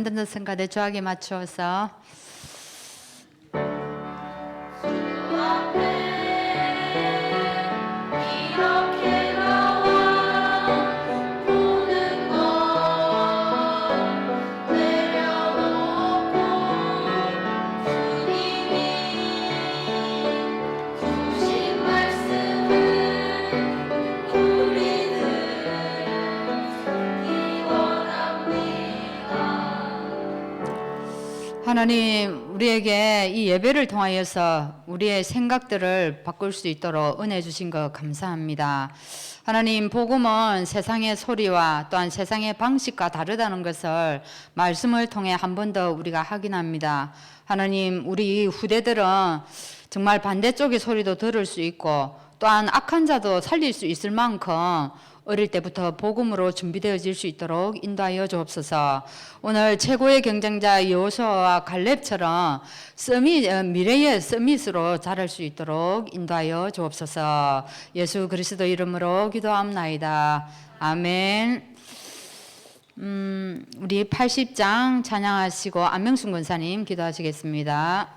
듣는 성가대 조하게 맞추어서 하나님, 우리에게 이 예배를 통하여서 우리의 생각들을 바꿀 수 있도록 은혜 주신 것 감사합니다. 하나님, 복음은 세상의 소리와 또한 세상의 방식과 다르다는 것을 말씀을 통해 한 번 더 우리가 확인합니다. 하나님, 우리 후대들은 정말 반대쪽의 소리도 들을 수 있고 또한 악한 자도 살릴 수 있을 만큼 어릴 때부터 복음으로 준비되어질 수 있도록 인도하여 주옵소서. 오늘 최고의 경쟁자 여호수아와 갈렙처럼 미래의 서밋으로 자랄 수 있도록 인도하여 주옵소서. 예수 그리스도 이름으로 기도합나이다. 아멘. 우리 80장 찬양하시고 안명순 권사님 기도하시겠습니다.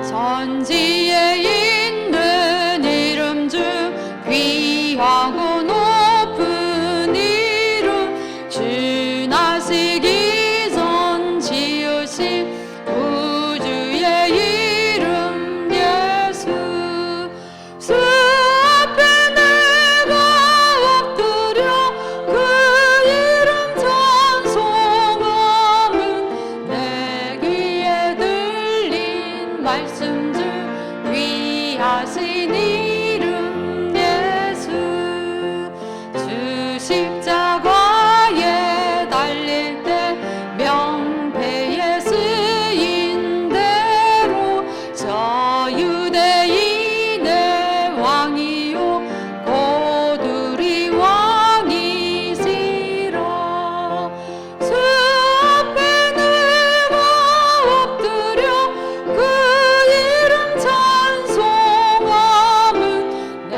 천지에 있는 이름 중 귀하고 높은 이름, 주나시기 전 지으신 구주의 이름 예수. 수 앞에 내가 엎드려 그 이름 찬송함은 내 귀에 들린 말씀 중 귀하신 이름 예수. 주 십자가에 달릴 때 명패에 쓰인 대로 저 유대인의 왕이요 고들이 왕이시라. 주 앞에 내가 엎드려 그 이름 찬송함은 내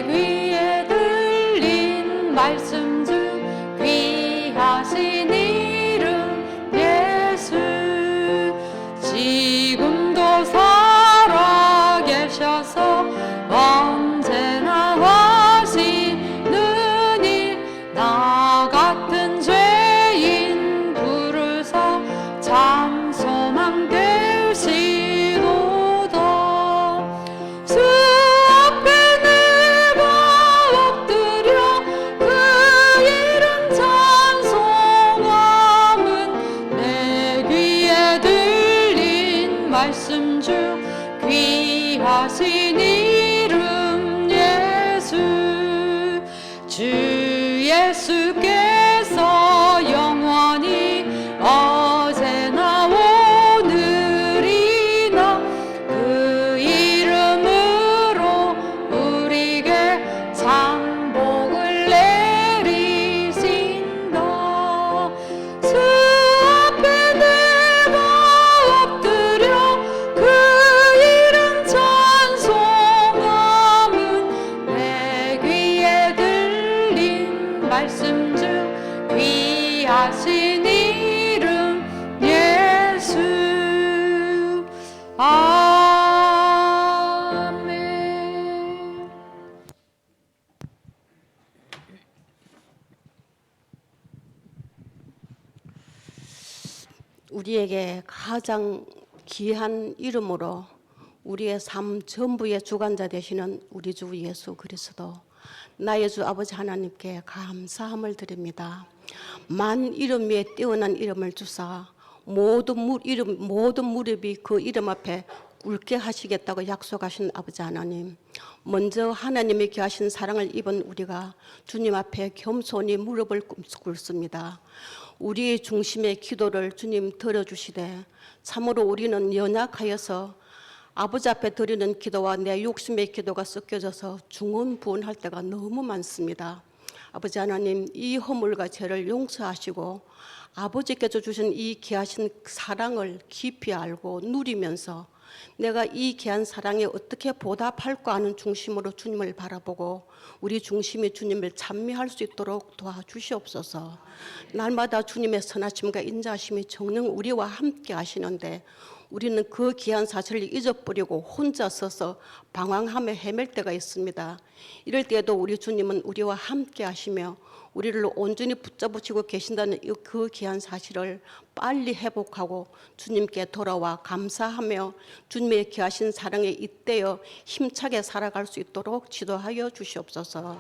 귀에 들린 말씀 중 귀하신 이름 예수. 지금도 살아계셔서 언제나 하시는 일, 나 같은 죄인 부르사 참 소망 되시도다. 주 앞에 내가 엎드려 그 이름 찬송함은 내 귀에 들린 말씀 중 귀하신 이름 예수. 주 예수께서 영원히 어제나 오늘이나 그 이름으로 우리에게 장복을 내리신다. 주 앞에 내가 엎드려 그 이름 찬송함은 내 귀에 들린 말씀 중 귀하신 이름 예수. 아멘. 우리에게 가장 귀한 이름으로 우리의 삶 전부의 주관자 되시는 우리 주 예수 그리스도, 나의 주 아버지 하나님께 감사함을 드립니다. 만 이름 위에 뛰어난 이름을 주사 모든 무릎이 그 이름 앞에 꿇게 하시겠다고 약속하신 아버지 하나님, 먼저 하나님의 귀하신 사랑을 입은 우리가 주님 앞에 겸손히 무릎을 꿇습니다. 우리의 중심의 기도를 주님 들어주시되, 참으로 우리는 연약하여서 아버지 앞에 드리는 기도와 내 욕심의 기도가 섞여져서 중언부언할 때가 너무 많습니다. 아버지 하나님, 이 허물과 죄를 용서하시고 아버지께서 주신 이 귀하신 사랑을 깊이 알고 누리면서 내가 이 귀한 사랑에 어떻게 보답할까 하는 중심으로 주님을 바라보고 우리 중심이 주님을 찬미할 수 있도록 도와주시옵소서. 날마다 주님의 선하심과 인자하심이 정녕 우리와 함께 하시는데 우리는 그 귀한 사실을 잊어버리고 혼자 서서 방황하며 헤맬 때가 있습니다. 이럴 때에도 우리 주님은 우리와 함께 하시며 우리를 온전히 붙잡으시고 계신다는 그 귀한 사실을 빨리 회복하고 주님께 돌아와 감사하며 주님의 귀하신 사랑에 잇대어 힘차게 살아갈 수 있도록 지도하여 주시옵소서.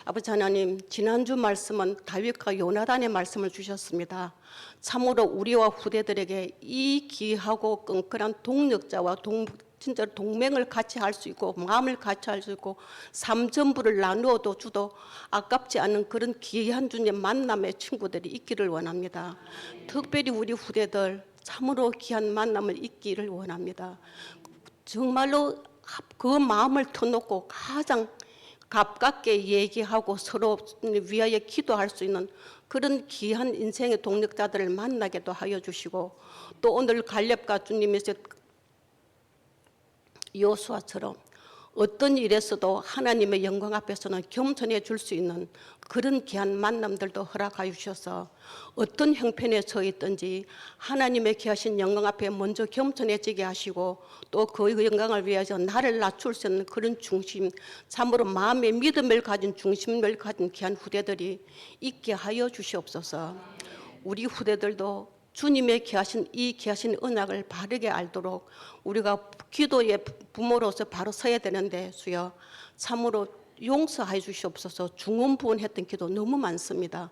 아버지 하나님, 지난주 말씀은 다윗과 요나단의 말씀을 주셨습니다. 참으로 우리와 후대들에게 이 귀하고 끈끈한 동력자와 진짜 동맹을 같이 할 수 있고 마음을 같이 할 수 있고 삶 전부를 나누어도 주도 아깝지 않은 그런 귀한 주님 만남의 친구들이 있기를 원합니다. 특별히 우리 후대들 참으로 귀한 만남을 있기를 원합니다. 정말로 그 마음을 터놓고 가장 가깝게 얘기하고 서로 위하여 기도할 수 있는 그런 귀한 인생의 동력자들을 만나게도 하여 주시고 또 오늘 갈렙과 주님의 여호수아처럼 어떤 일에서도 하나님의 영광 앞에서는 겸손해질 수 있는 그런 귀한 만남들도 허락하여 주셔서 어떤 형편에 처해 있든지 하나님의 귀하신 영광 앞에 먼저 겸손해지게 하시고 또 그 영광을 위해서 나를 낮출 수 있는 그런 중심, 참으로 마음의 믿음을 가진 중심을 가진 귀한 후대들이 있게 하여 주시옵소서. 우리 후대들도 주님의 귀하신 이 귀하신 언약을 바르게 알도록 우리가 기도의 부모로서 바로 서야 되는데 주여 참으로 용서해 주시옵소서. 중언부언했던 기도 너무 많습니다.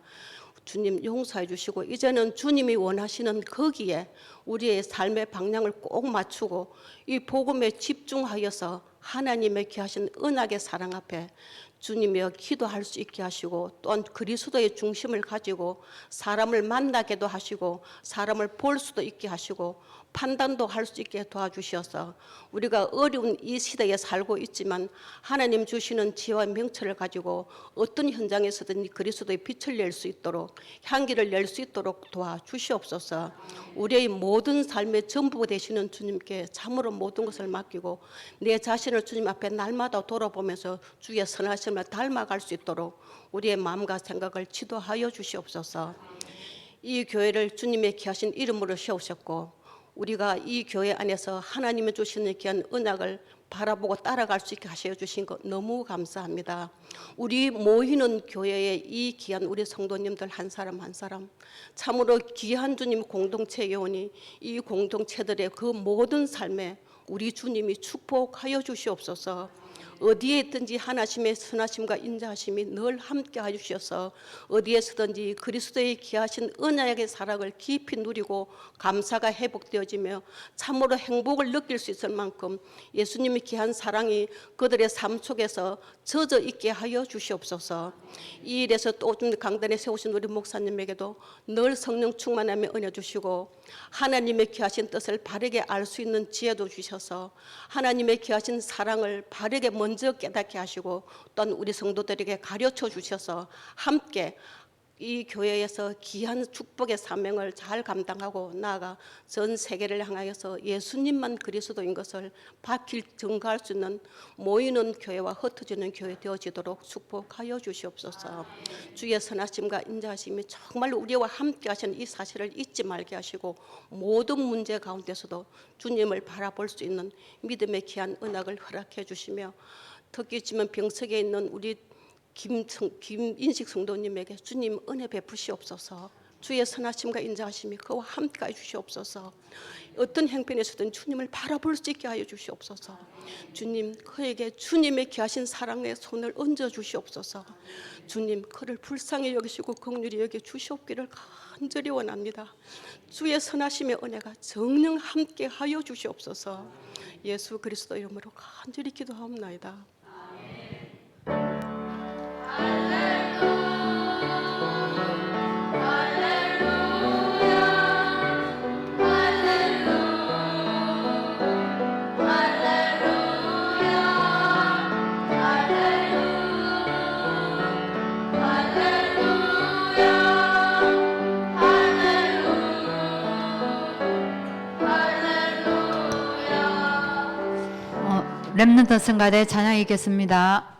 주님 용서해 주시고 이제는 주님이 원하시는 거기에 우리의 삶의 방향을 꼭 맞추고 이 복음에 집중하여서 하나님의 귀하신 언약의 사랑 앞에 주님이여 기도할 수 있게 하시고 또한 그리스도의 중심을 가지고 사람을 만나게도 하시고 사람을 볼 수도 있게 하시고 판단도 할 수 있게 도와주셔서 우리가 어려운 이 시대에 살고 있지만 하나님 주시는 지혜와 명철을 가지고 어떤 현장에서든 그리스도의 빛을 낼 수 있도록 향기를 낼 수 있도록 도와주시옵소서. 우리의 모든 삶의 전부 되시는 주님께 참으로 모든 것을 맡기고 내 자신을 주님 앞에 날마다 돌아보면서 주의 선하심을 닮아갈 수 있도록 우리의 마음과 생각을 지도하여 주시옵소서. 이 교회를 주님의 귀하신 이름으로 세우셨고 우리가 이 교회 안에서 하나님이 주시는 귀한 언약을 바라보고 따라갈 수 있게 하셔 주신 것 너무 감사합니다. 우리 모이는 교회의 이 귀한 우리 성도님들 한 사람 한 사람 참으로 귀한 주님 공동체 요원이 이 공동체들의 그 모든 삶에 우리 주님이 축복하여 주시옵소서. 어디에 있든지 하나님의 선하심과 인자하심이 늘 함께 해주셔서 어디에서든지 그리스도의 귀하신 언약의 사랑을 깊이 누리고 감사가 회복되어지며 참으로 행복을 느낄 수 있을 만큼 예수님의 귀한 사랑이 그들의 삶 속에서 젖어 있게 하여 주시옵소서. 이 일에서 또 강단에 세우신 우리 목사님에게도 늘 성령 충만함에 은혜 주시고 하나님의 귀하신 뜻을 바르게 알 수 있는 지혜도 주셔서 하나님의 귀하신 사랑을 바르게 먼저 깨닫게 하시고 또한 우리 성도들에게 가르쳐 주셔서 함께 이 교회에서 귀한 축복의 사명을 잘 감당하고 나아가 전 세계를 향하여서 예수님만 그리스도인 것을 밝히 증거할 수 있는 모이는 교회와 흩어지는 교회 되어지도록 축복하여 주시옵소서. 주의 선하심과 인자하심이 정말 우리와 함께 하시는 이 사실을 잊지 말게 하시고 모든 문제 가운데서도 주님을 바라볼 수 있는 믿음의 귀한 은혜를 허락해 주시며 특히 지금 병석에 있는 우리 김인식 성도님에게 주님 은혜 베푸시옵소서. 주의 선하심과 인자하심이 그와 함께 해주시옵소서. 어떤 형편에서든 주님을 바라볼 수 있게 하여 주시옵소서. 주님 그에게 주님의 귀하신 사랑의 손을 얹어 주시옵소서. 주님 그를 불쌍히 여기시고 긍휼히 여겨 주시옵기를 간절히 원합니다. 주의 선하심의 은혜가 정녕 함께 하여 주시옵소서. 예수 그리스도 이름으로 간절히 기도하옵나이다. 렘넌트 성가대 찬양이 있겠습니다.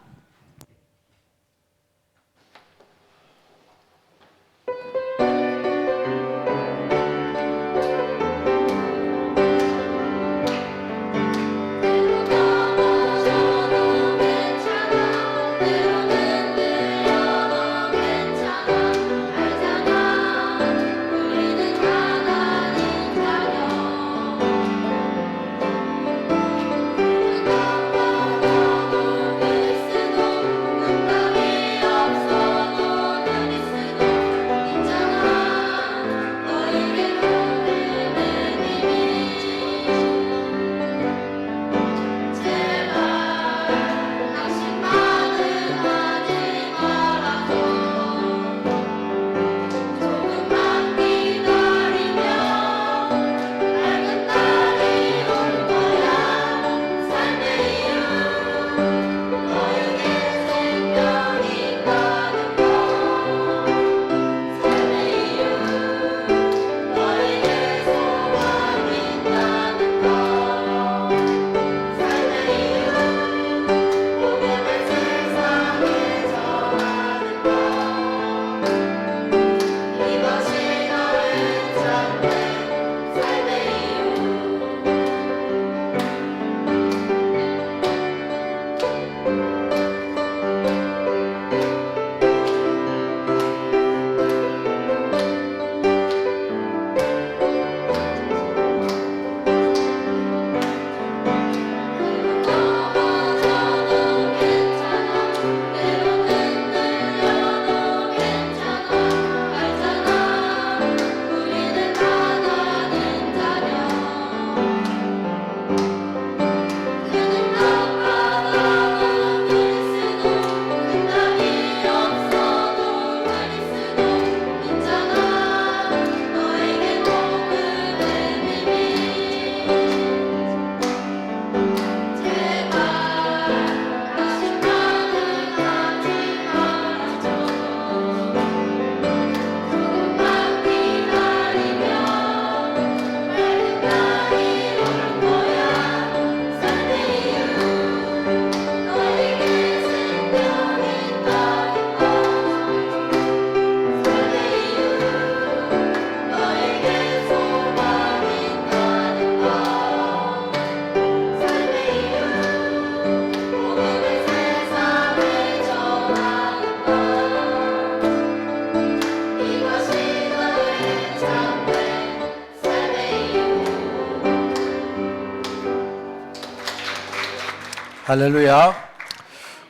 할렐루야.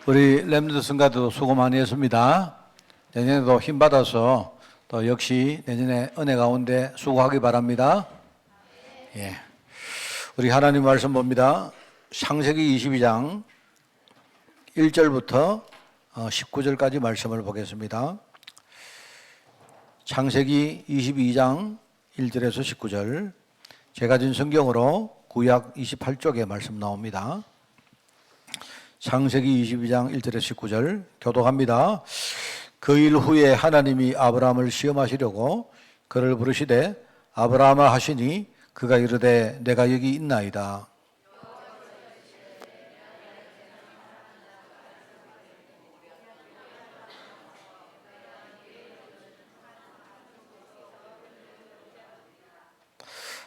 우리 렘넌트 성가도 수고 많이 했습니다. 내년에도 힘 받아서 또 역시 내년에 은혜 가운데 수고하기 바랍니다. 예. 우리 하나님 말씀 봅니다. 창세기 22장 1절부터 19절까지 말씀을 보겠습니다. 창세기 22장 1절에서 19절. 제가 준 성경으로 구약 28쪽에 말씀 나옵니다. 창세기 22장 1절에서 19절 교독합니다. 그 일 후에 하나님이 아브라함을 시험하시려고 그를 부르시되 아브라함아 하시니 그가 이르되 내가 여기 있나이다.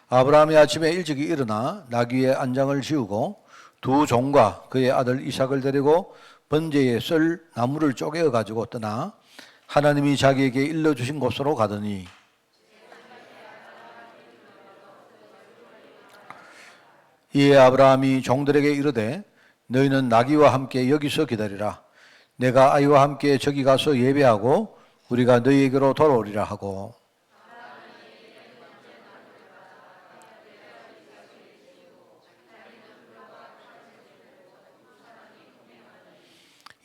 아브라함이 아침에 일찍이 일어나 나귀의 안장을 지우고 두 종과 그의 아들 이삭을 데리고 번제에 쓸 나무를 쪼개어 가지고 떠나 하나님이 자기에게 일러주신 곳으로 가더니 이에 아브라함이 종들에게 이르되 너희는 나귀와 함께 여기서 기다리라. 내가 아이와 함께 저기 가서 예배하고 우리가 너희에게로 돌아오리라 하고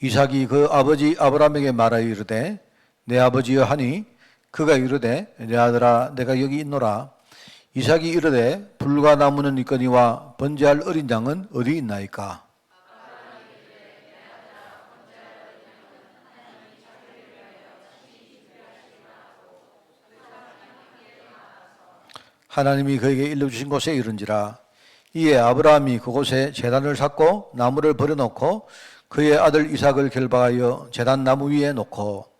이삭이 그 아버지 아브라함에게 말하여 이르되 내 아버지여 하니 그가 이르되 내 아들아 내가 여기 있노라. 이삭이 이르되 불과 나무는 있거니와 번제할 어린 양은 어디 있나이까. 하나님이 그에게 일러주신 곳에 이른지라. 이에 아브라함이 그곳에 제단을 쌓고 나무를 버려놓고 그의 아들 이삭을 결박하여 제단 나무 위에 놓고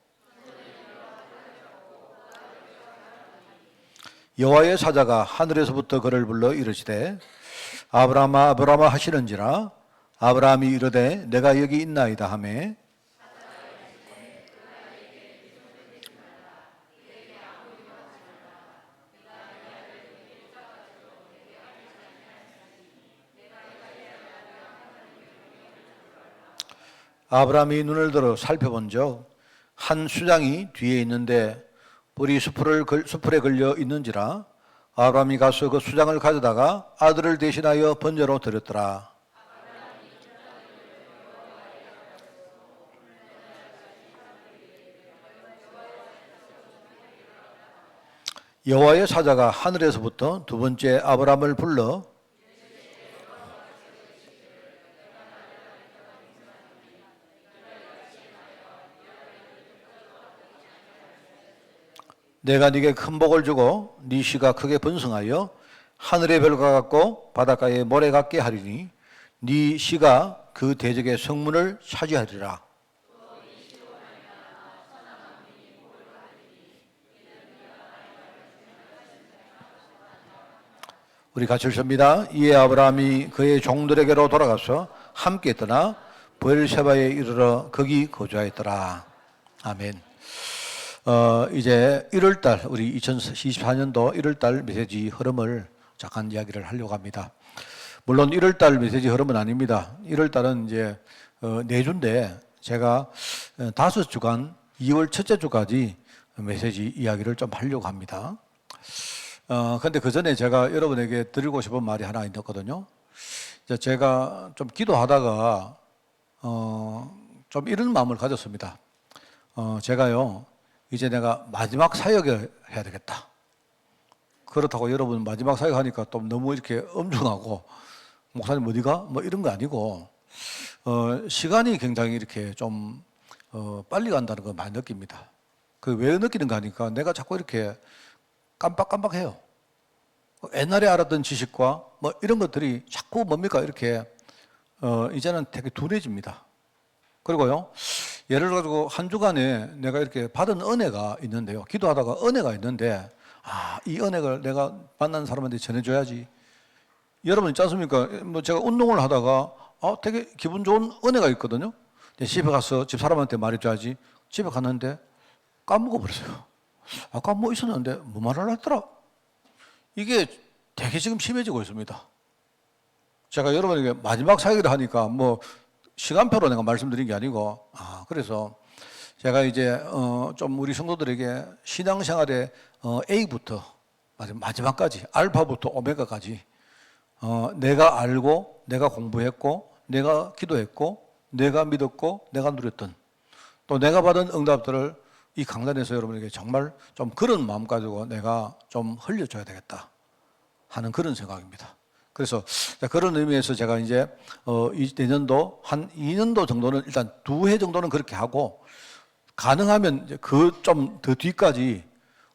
여호와의 사자가 하늘에서부터 그를 불러 이르시되 아브라함아 아브라함아 하시는지라 아브라함이 이르되 내가 여기 있나이다 하매 아브라함이 눈을 들어 살펴본즉 한 수장이 뒤에 있는데 뿔이 수풀에 걸려 있는지라 아브라함이 가서 그 수장을 가져다가 아들을 대신하여 번제로 드렸더라. 여호와의 사자가 하늘에서부터 두 번째 아브라함을 불러 내가 네게 큰 복을 주고 네 씨가 크게 번성하여 하늘의 별과 같고 바닷가의 모래 같게 하리니 네 씨가 그 대적의 성문을 차지하리라. 우리 같이 읽습니다. 이에 아브라함이 그의 종들에게로 돌아가서 함께 떠나 브엘세바에 이르러 거기 거주하였더라. 아멘. 이제 1월달 우리 2024년도 1월달 메시지 흐름을 잠깐 이야기를 하려고 합니다. 물론 1월달 메시지 흐름은 아닙니다. 1월달은 이제 4주인데 제가 5주간 2월 첫째 주까지 메시지 이야기를 좀 하려고 합니다. 근데 그 전에 제가 여러분에게 드리고 싶은 말이 하나 있거든요. 제가 좀 기도하다가 좀 이런 마음을 가졌습니다. 제가요 이제 내가 마지막 사역을 해야 되겠다. 그렇다고 여러분 마지막 사역 하니까 또 너무 이렇게 엄중하고 목사님 어디가? 뭐 이런 거 아니고 시간이 굉장히 이렇게 좀 빨리 간다는 걸 많이 느낍니다. 그 왜 느끼는가 하니까 내가 자꾸 이렇게 깜빡깜빡해요. 옛날에 알았던 지식과 뭐 이런 것들이 자꾸 뭡니까 이렇게 이제는 되게 둔해집니다. 그리고요 예를 들어 한 주간에 내가 이렇게 받은 은혜가 있는데요. 기도하다가 은혜가 있는데 이 은혜를 내가 만난 사람한테 전해줘야지. 여러분 있지 않습니까? 뭐 제가 운동을 하다가 되게 기분 좋은 은혜가 있거든요. 집에 가서 집 사람한테 말해줘야지. 집에 갔는데 까먹어 버렸어요. 아까 뭐 있었는데 뭐 말을 했더라. 이게 되게 지금 심해지고 있습니다. 제가 여러분에게 마지막 사역을 하니까 뭐 시간표로 내가 말씀드린 게 아니고 그래서 제가 이제 좀 우리 성도들에게 신앙생활의 A부터 마지막까지 알파부터 오메가까지 내가 알고 내가 공부했고 내가 기도했고 내가 믿었고 내가 누렸던 또 내가 받은 응답들을 이 강단에서 여러분에게 정말 좀 그런 마음 가지고 내가 좀 흘려줘야 되겠다 하는 그런 생각입니다. 그래서 그런 의미에서 제가 이제 내년도 한 2년도 정도는 일단 2회 정도는 그렇게 하고 가능하면 그 좀 더 뒤까지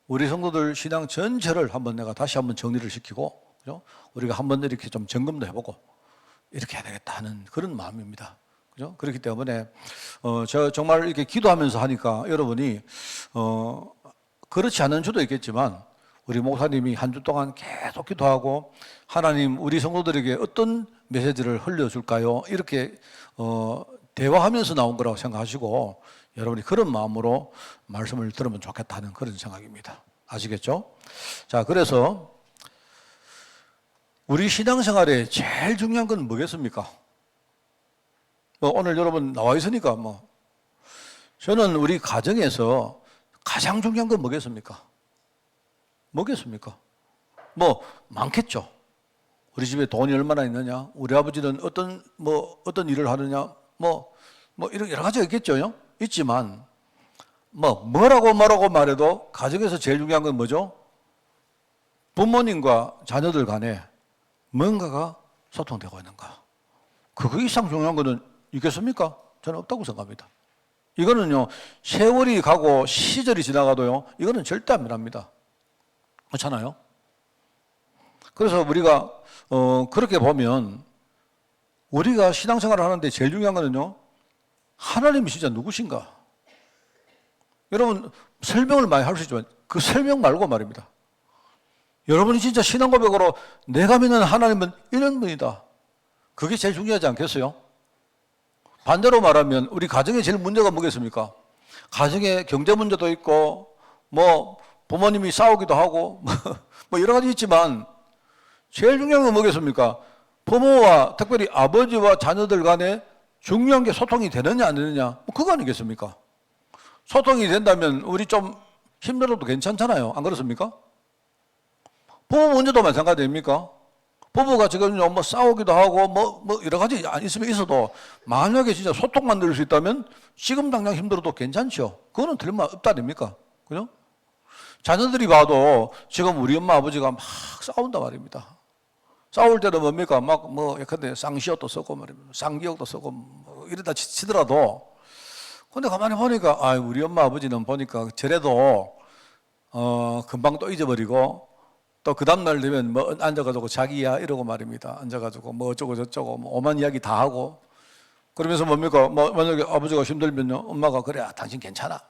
우리 성도들 신앙 전체를 한번 내가 다시 한번 정리를 시키고 그죠? 우리가 한번 이렇게 좀 점검도 해보고 이렇게 해야 되겠다 하는 그런 마음입니다. 그죠? 그렇기 때문에 제가 정말 이렇게 기도하면서 하니까 여러분이 그렇지 않은 주도 있겠지만 우리 목사님이 한 주 동안 계속 기도하고 하나님 우리 성도들에게 어떤 메시지를 흘려줄까요? 이렇게 대화하면서 나온 거라고 생각하시고 여러분이 그런 마음으로 말씀을 들으면 좋겠다는 그런 생각입니다. 아시겠죠? 자, 그래서 우리 신앙생활에 제일 중요한 건 뭐겠습니까? 오늘 여러분 나와 있으니까 저는 우리 가정에서 가장 중요한 건 뭐겠습니까? 뭐겠습니까? 많겠죠. 우리 집에 돈이 얼마나 있느냐, 우리 아버지는 어떤 일을 하느냐, 이런 여러 가지가 있겠죠. 있지만, 뭐라고 말해도 가정에서 제일 중요한 건 뭐죠? 부모님과 자녀들 간에 뭔가가 소통되고 있는가. 그거 이상 중요한 거는 있겠습니까? 저는 없다고 생각합니다. 이거는요, 세월이 가고 시절이 지나가도요, 이거는 절대 안 변합니다. 그렇잖아요? 그래서 우리가 그렇게 보면 우리가 신앙생활을 하는데 제일 중요한 거는요, 하나님이 진짜 누구신가? 여러분 설명을 많이 할 수 있지만 그 설명 말고 말입니다. 여러분이 진짜 신앙 고백으로 내가 믿는 하나님은 이런 분이다. 그게 제일 중요하지 않겠어요? 반대로 말하면 우리 가정에 제일 문제가 뭐겠습니까? 가정에 경제 문제도 있고 뭐 부모님이 싸우기도 하고 뭐 여러 가지 있지만 제일 중요한 건 뭐겠습니까? 부모와 특별히 아버지와 자녀들 간에 중요한 게 소통이 되느냐 안 되느냐 뭐 그거 아니겠습니까? 소통이 된다면 우리 좀 힘들어도 괜찮잖아요. 안 그렇습니까? 부모 문제도 마찬가지입니까? 부부가 지금 뭐 싸우기도 하고 뭐 여러 가지 있으면 있어도 만약에 진짜 소통만 될 수 있다면 지금 당장 힘들어도 괜찮죠. 그거는 틀림없다 아닙니까? 그죠? 자녀들이 봐도 지금 우리 엄마 아버지가 막 싸운단 말입니다. 싸울 때는 뭡니까? 막 뭐 예컨대 쌍시옷도 쓰고 말입니다. 쌍기역도 쓰고 뭐 이러다 치더라도 근데 가만히 보니까 우리 엄마 아버지는 보니까 저래도 금방 또 잊어버리고 또 그 다음날 되면 뭐 앉아가지고 자기야 이러고 말입니다. 앉아가지고 뭐 어쩌고 저쩌고 뭐 오만 이야기 다 하고 그러면서 뭡니까? 뭐 만약에 아버지가 힘들면요, 엄마가 그래 당신 괜찮아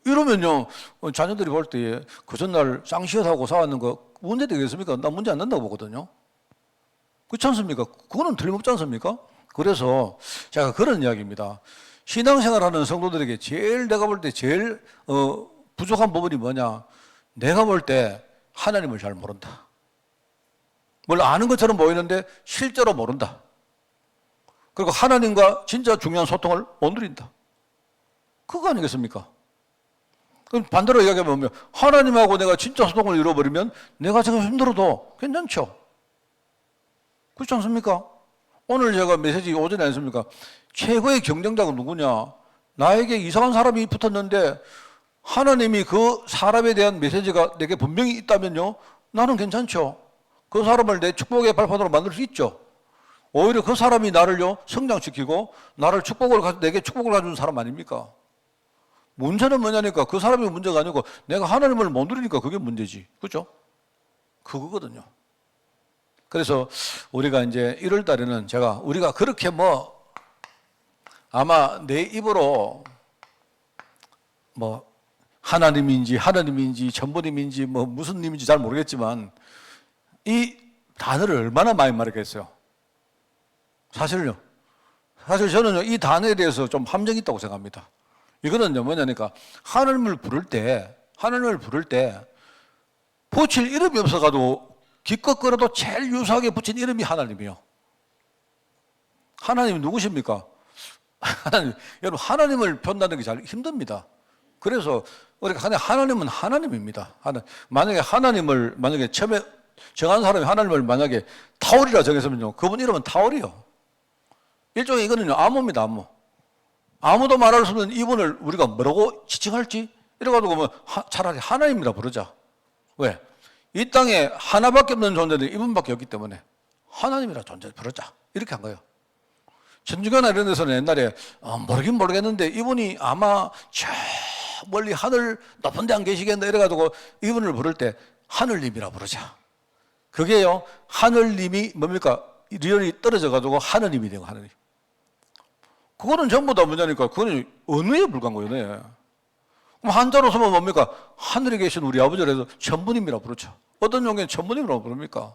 이러면요 자녀들이 볼 때 그 전날 쌍시옷하고 싸웠는 거 문제 되겠습니까? 나 문제 안 된다고 보거든요. 그렇지 않습니까? 그거는 틀림없지 않습니까? 그래서 제가 그런 이야기입니다. 신앙생활하는 성도들에게 제일 내가 볼 때 제일 부족한 부분이 뭐냐? 내가 볼 때 하나님을 잘 모른다. 뭘 아는 것처럼 보이는데 실제로 모른다. 그리고 하나님과 진짜 중요한 소통을 못 누린다. 그거 아니겠습니까? 그럼 반대로 이야기하면 하나님하고 내가 진짜 소통을 이루어버리면 내가 지금 힘들어도 괜찮죠. 그렇지 않습니까? 오늘 제가 메시지 오전에 했습니까? 최고의 경쟁자가 누구냐? 나에게 이상한 사람이 붙었는데 하나님이 그 사람에 대한 메시지가 내게 분명히 있다면요, 나는 괜찮죠. 그 사람을 내 축복의 발판으로 만들 수 있죠. 오히려 그 사람이 나를요 성장시키고 나를 내게 축복을 가져준 사람 아닙니까? 문제는 뭐냐니까 그 사람이 문제가 아니고 내가 하나님을 못 누리니까 그게 문제지. 그렇죠? 그거거든요. 그래서 우리가 이제 1월 달에는 우리가 그렇게 아마 내 입으로 하나님인지 전부님인지 무슨 님인지 잘 모르겠지만 이 단어를 얼마나 많이 말했겠어요. 사실 저는요 이 단어에 대해서 좀 함정이 있다고 생각합니다. 이거는요 뭐냐니까 하나님을 부를 때 붙일 이름이 없어가지고 기껏 끌어도 제일 유사하게 붙인 이름이 하나님이요. 하나님이 누구십니까? 여러분 하나님을 본다는 게 잘 힘듭니다. 그래서 우리가 하나님은 하나님입니다. 만약에 처음에 정한 사람이 하나님을 만약에 타월이라 정했으면요, 그분 이름은 타월이요. 일종의 이거는요 암호입니다, 암호. 아무도 말할 수 없는 이분을 우리가 뭐라고 지칭할지 이래가지고 차라리 하나님이라 부르자. 왜? 이 땅에 하나밖에 없는 존재는 이분밖에 없기 때문에 하나님이라 존재 부르자 이렇게 한 거예요. 천주교나 이런 데서는 옛날에 모르긴 모르겠는데 이분이 아마 저 멀리 하늘 높은 데 안 계시겠나 이래가지고 이분을 부를 때 하늘님이라 부르자. 그게요 하늘님이 뭡니까? 리얼이 떨어져가지고 하느님이 되고 하느님. 그거는 전부 다 뭐냐니까 그거는 언어에 불과한 거예요. 언어에. 그럼 한자로 쓰면 뭡니까? 하늘에 계신 우리 아버지를 해서 천부님이라 부르죠. 어떤 경우에는 천부님이라고 부릅니까?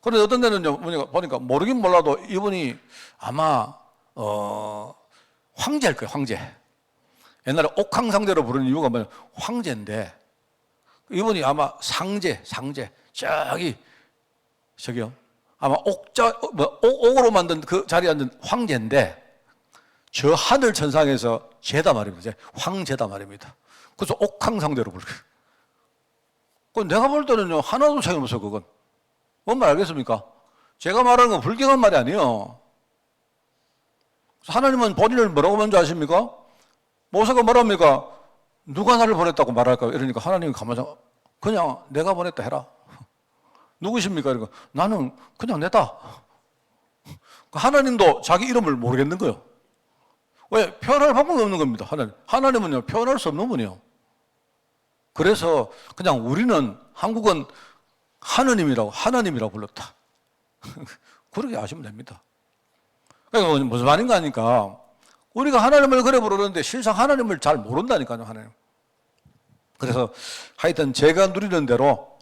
그런데 어떤 데는 보니까 모르긴 몰라도 이분이 아마 황제일 거예요. 황제. 옛날에 옥황상제로 부르는 이유가 뭐냐? 황제인데 이분이 아마 상제 저기요 아마 옥으로 만든 그 자리에 앉은 황제인데 저 하늘 천상에서 제다 말입니다. 황제다 말입니다. 그래서 옥황상제로 불러요. 내가 볼 때는요 하나도 차이없어요. 그건 뭔 말 알겠습니까? 제가 말하는 건 불경한 말이 아니에요. 하나님은 본인을 뭐라고 먼저 아십니까? 모세가 뭐랍니까? 누가 나를 보냈다고 말할까? 이러니까 하나님이 가만히 그냥 내가 보냈다 해라. 누구십니까? 그러니까 나는 그냥 내다. 하나님도 자기 이름을 모르겠는 거예요. 왜? 표현할 방법이 없는 겁니다. 하나님은요 표현할 수 없는 분이에요. 그래서 그냥 우리는 한국은 하나님이라고 불렀다. 그렇게 아시면 됩니다. 그러니까 무슨 말인가 하니까 우리가 하나님을 그래 부르는데 실상 하나님을 잘 모른다니까요, 하나님. 그래서 하여튼 제가 누리는 대로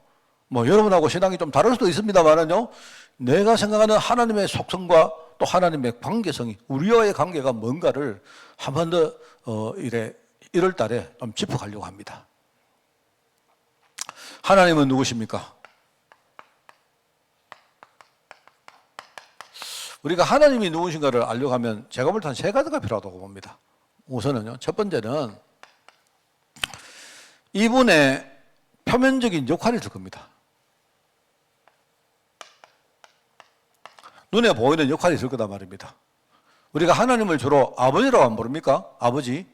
뭐 여러분하고 신앙이 좀 다를 수도 있습니다만은요, 내가 생각하는 하나님의 속성과 또 하나님의 관계성이 우리와의 관계가 뭔가를 한 번 더 1월 달에 좀 짚어가려고 합니다. 하나님은 누구십니까? 우리가 하나님이 누구신가를 알려고 하면 제가 볼 때는 세 가지가 필요하다고 봅니다. 우선은요, 첫 번째는 이분의 표면적인 역할이 있을 겁니다. 눈에 보이는 역할이 있을 거다 말입니다. 우리가 하나님을 주로 아버지라고 안 부릅니까? 아버지죠?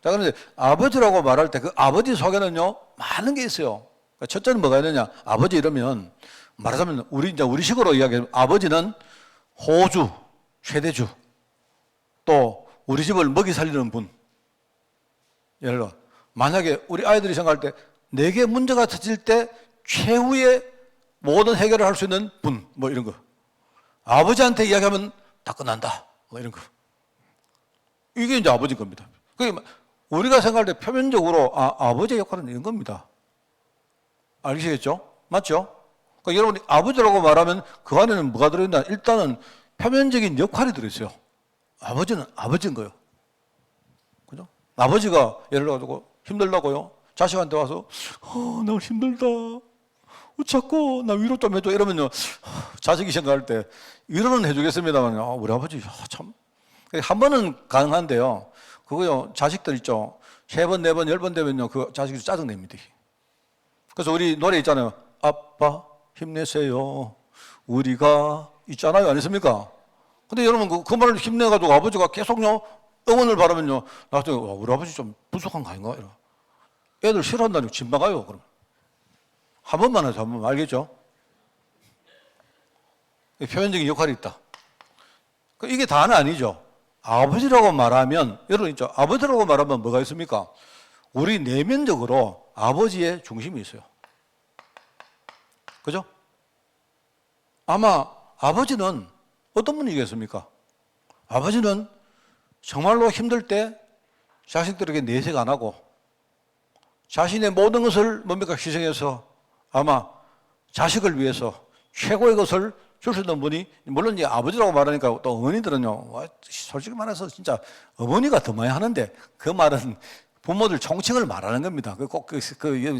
자, 그런데 아버지라고 말할 때 그 아버지 속에는요, 많은 게 있어요. 그러니까 첫째는 뭐가 있느냐? 아버지 이러면 말하자면 우리식으로 이야기하면 아버지는 호주, 최대주, 또 우리 집을 먹이 살리는 분. 예를 들어, 만약에 우리 아이들이 생각할 때 내게 문제가 터질 때 최후의 모든 해결을 할 수 있는 분, 뭐 이런 거. 아버지한테 이야기하면 다 끝난다, 뭐 이런 거. 이게 이제 아버지인 겁니다. 그러니까 우리가 생각할 때 표면적으로 아버지의 역할은 이런 겁니다. 알겠죠? 맞죠? 그러니까 여러분이 아버지라고 말하면 그 안에는 뭐가 들어있나? 일단은 표면적인 역할이 들어있어요. 아버지는 아버지인 거예요. 그죠? 아버지가 예를 들어가지고 힘들다고요? 자식한테 와서 나 힘들다. 자꾸 나 위로 좀 해줘. 이러면요, 자식이 생각할 때 위로는 해주겠습니다만 우리 아버지 참. 한 번은 가능한데요. 그거요, 자식들 있죠. 3번, 4번, 10번 되면요, 그 자식이 짜증냅니다. 그래서 우리 노래 있잖아요. 아빠 힘내세요. 우리가 있잖아요. 아니습니까? 근데 여러분 그 말을 힘내가지고 아버지가 계속요 응원을 바라면요, 나중에 우리 아버지 좀 부족한 거 아닌가? 이러. 애들 싫어한다니까 집 나가요. 그럼 한 번만 하죠. 한 번만. 알겠죠? 표현적인 역할이 있다. 이게 다는 아니죠. 아버지라고 말하면, 여러분 있죠. 아버지라고 말하면 뭐가 있습니까? 우리 내면적으로 아버지의 중심이 있어요. 그죠? 아마 아버지는 어떤 분이겠습니까? 아버지는 정말로 힘들 때 자식들에게 내색 안 하고 자신의 모든 것을 뭡니까? 희생해서 아마 자식을 위해서 최고의 것을 줄 수 있는 분이, 물론 이제 아버지라고 말하니까 또 어머니들은요, 솔직히 말해서 진짜 어머니가 더 많이 하는데 그 말은 부모들 총칭을 말하는 겁니다. 꼭